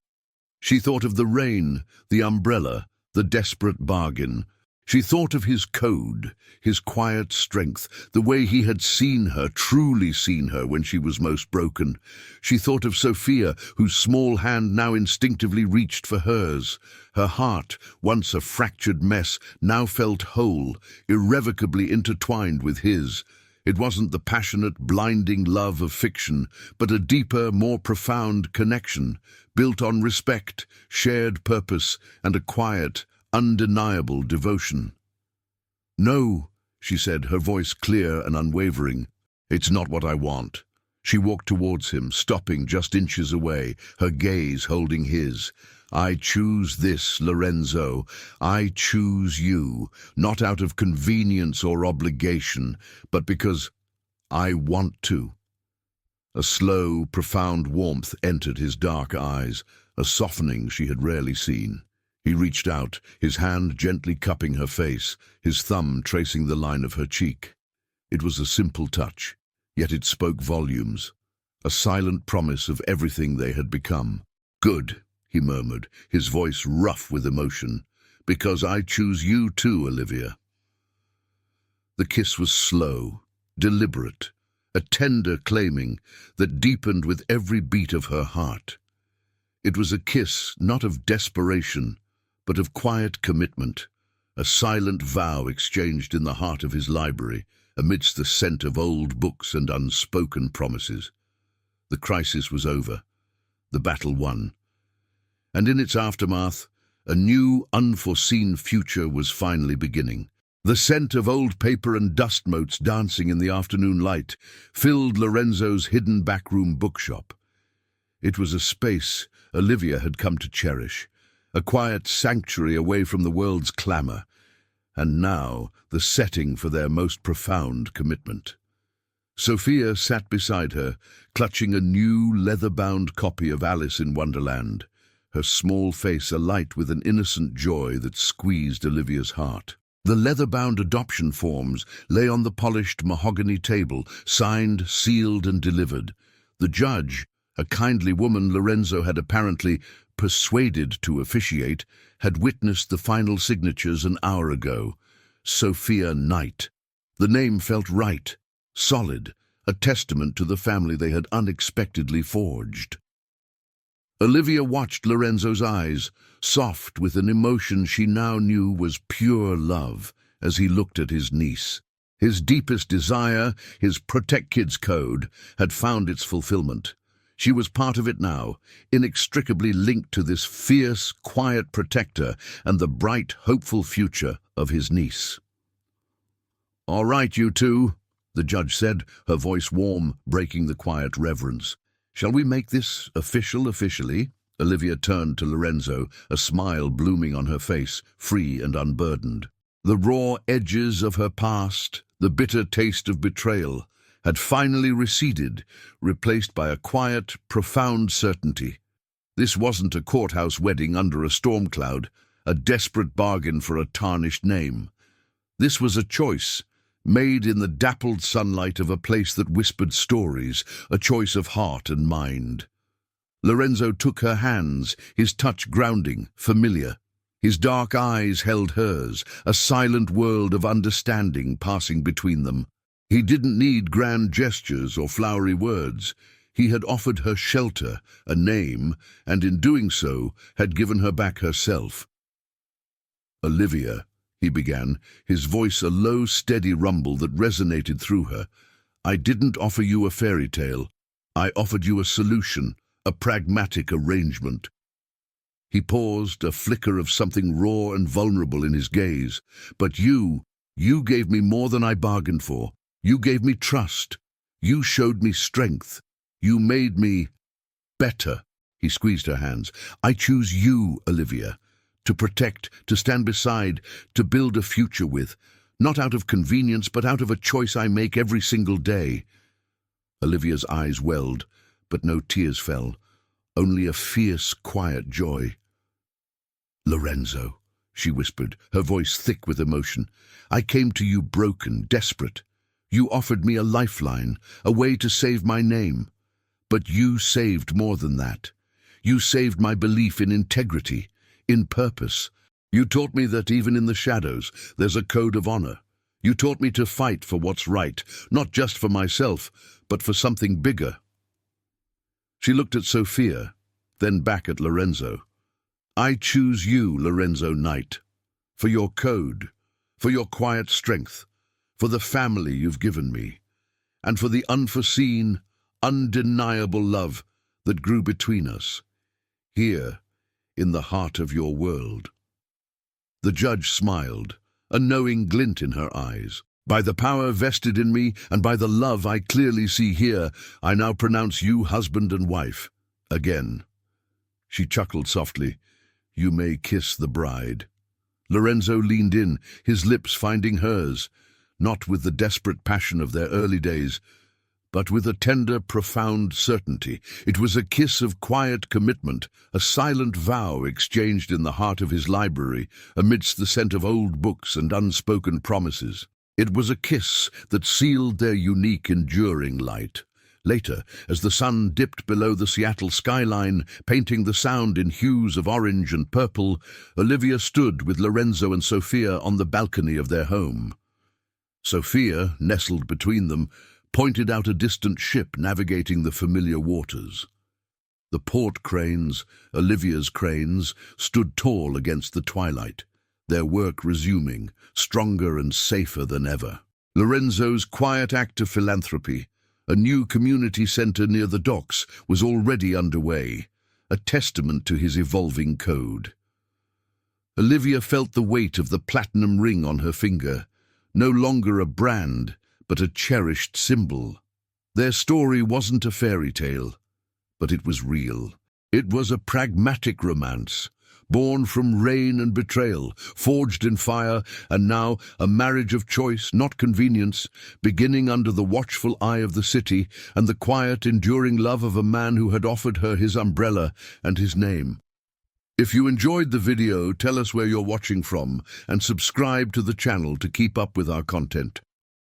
She thought of the rain, the umbrella, the desperate bargain. She thought of his code, his quiet strength, the way he had seen her, truly seen her when she was most broken. She thought of Sophia, whose small hand now instinctively reached for hers. Her heart, once a fractured mess, now felt whole, irrevocably intertwined with his. It wasn't the passionate, blinding love of fiction, but a deeper, more profound connection, built on respect, shared purpose, and a quiet, undeniable devotion. "No," she said, her voice clear and unwavering. "It's not what I want." She walked towards him, stopping just inches away, her gaze holding his. "I choose this, Lorenzo. I choose you, not out of convenience or obligation, but because I want to." A slow, profound warmth entered his dark eyes, a softening she had rarely seen. He reached out, his hand gently cupping her face, his thumb tracing the line of her cheek. It was a simple touch, yet it spoke volumes, a silent promise of everything they had become. "Good," he murmured, his voice rough with emotion, "because I choose you too, Olivia." The kiss was slow, deliberate, a tender claiming that deepened with every beat of her heart. It was a kiss not of desperation, but of quiet commitment, a silent vow exchanged in the heart of his library, amidst the scent of old books and unspoken promises. The crisis was over, the battle won, and in its aftermath, a new, unforeseen future was finally beginning. The scent of old paper and dust motes dancing in the afternoon light filled Lorenzo's hidden backroom bookshop. It was a space Olivia had come to cherish, a quiet sanctuary away from the world's clamor, and now the setting for their most profound commitment. Sophia sat beside her, clutching a new leather-bound copy of Alice in Wonderland, her small face alight with an innocent joy that squeezed Olivia's heart. The leather-bound adoption forms lay on the polished mahogany table, signed, sealed, and delivered. The judge, a kindly woman Lorenzo had apparently persuaded to officiate, had witnessed the final signatures an hour ago. Sophia Knight. The name felt right, solid, a testament to the family they had unexpectedly forged. Olivia watched Lorenzo's eyes, soft with an emotion she now knew was pure love, as he looked at his niece. His deepest desire, his Protect Kids code, had found its fulfillment. She was part of it now, inextricably linked to this fierce, quiet protector and the bright, hopeful future of his niece. "All right, you two," the judge said, her voice warm, breaking the quiet reverence. "Shall we make this officially?" Olivia turned to Lorenzo, a smile blooming on her face, free and unburdened. The raw edges of her past, the bitter taste of betrayal, had finally receded, replaced by a quiet, profound certainty. This wasn't a courthouse wedding under a storm cloud, a desperate bargain for a tarnished name. This was a choice, made in the dappled sunlight of a place that whispered stories, a choice of heart and mind. Lorenzo took her hands, his touch grounding, familiar. His dark eyes held hers, a silent world of understanding passing between them. He didn't need grand gestures or flowery words. He had offered her shelter, a name, and in doing so had given her back herself. "Olivia," he began, his voice a low, steady rumble that resonated through her, "I didn't offer you a fairy tale. I offered you a solution, a pragmatic arrangement." He paused, a flicker of something raw and vulnerable in his gaze. "But you gave me more than I bargained for. You gave me trust. You showed me strength. You made me better." He squeezed her hands. "I choose you, Olivia, to protect, to stand beside, to build a future with, not out of convenience, but out of a choice I make every single day." Olivia's eyes welled, but no tears fell, only a fierce, quiet joy. "Lorenzo," she whispered, her voice thick with emotion, "I came to you broken, desperate. You offered me a lifeline, a way to save my name. But you saved more than that. You saved my belief in integrity, in purpose. You taught me that even in the shadows, there's a code of honor. You taught me to fight for what's right, not just for myself, but for something bigger. She looked at Sophia, then back at Lorenzo. I choose you, Lorenzo Knight, for your code, for your quiet strength, for the family you've given me, and for the unforeseen, undeniable love that grew between us, here, in the heart of your world. The judge smiled, a knowing glint in her eyes. By the power vested in me, and by the love I clearly see here, I now pronounce you husband and wife. Again. She chuckled softly. You may kiss the bride. Lorenzo leaned in, his lips finding hers, not with the desperate passion of their early days, but with a tender, profound certainty. It was a kiss of quiet commitment, a silent vow exchanged in the heart of his library, amidst the scent of old books and unspoken promises. It was a kiss that sealed their unique, enduring light. Later, as the sun dipped below the Seattle skyline, painting the sound in hues of orange and purple, Olivia stood with Lorenzo and Sophia on the balcony of their home. Sophia, nestled between them, pointed out a distant ship navigating the familiar waters. The port cranes, Olivia's cranes, stood tall against the twilight, their work resuming, stronger and safer than ever. Lorenzo's quiet act of philanthropy, a new community center near the docks, was already underway, a testament to his evolving code. Olivia felt the weight of the platinum ring on her finger, no longer a brand, but a cherished symbol. Their story wasn't a fairy tale, but it was real. It was a pragmatic romance, born from rain and betrayal, forged in fire, and now a marriage of choice, not convenience, beginning under the watchful eye of the city and the quiet, enduring love of a man who had offered her his umbrella and his name. If you enjoyed the video, tell us where you're watching from and subscribe to the channel to keep up with our content.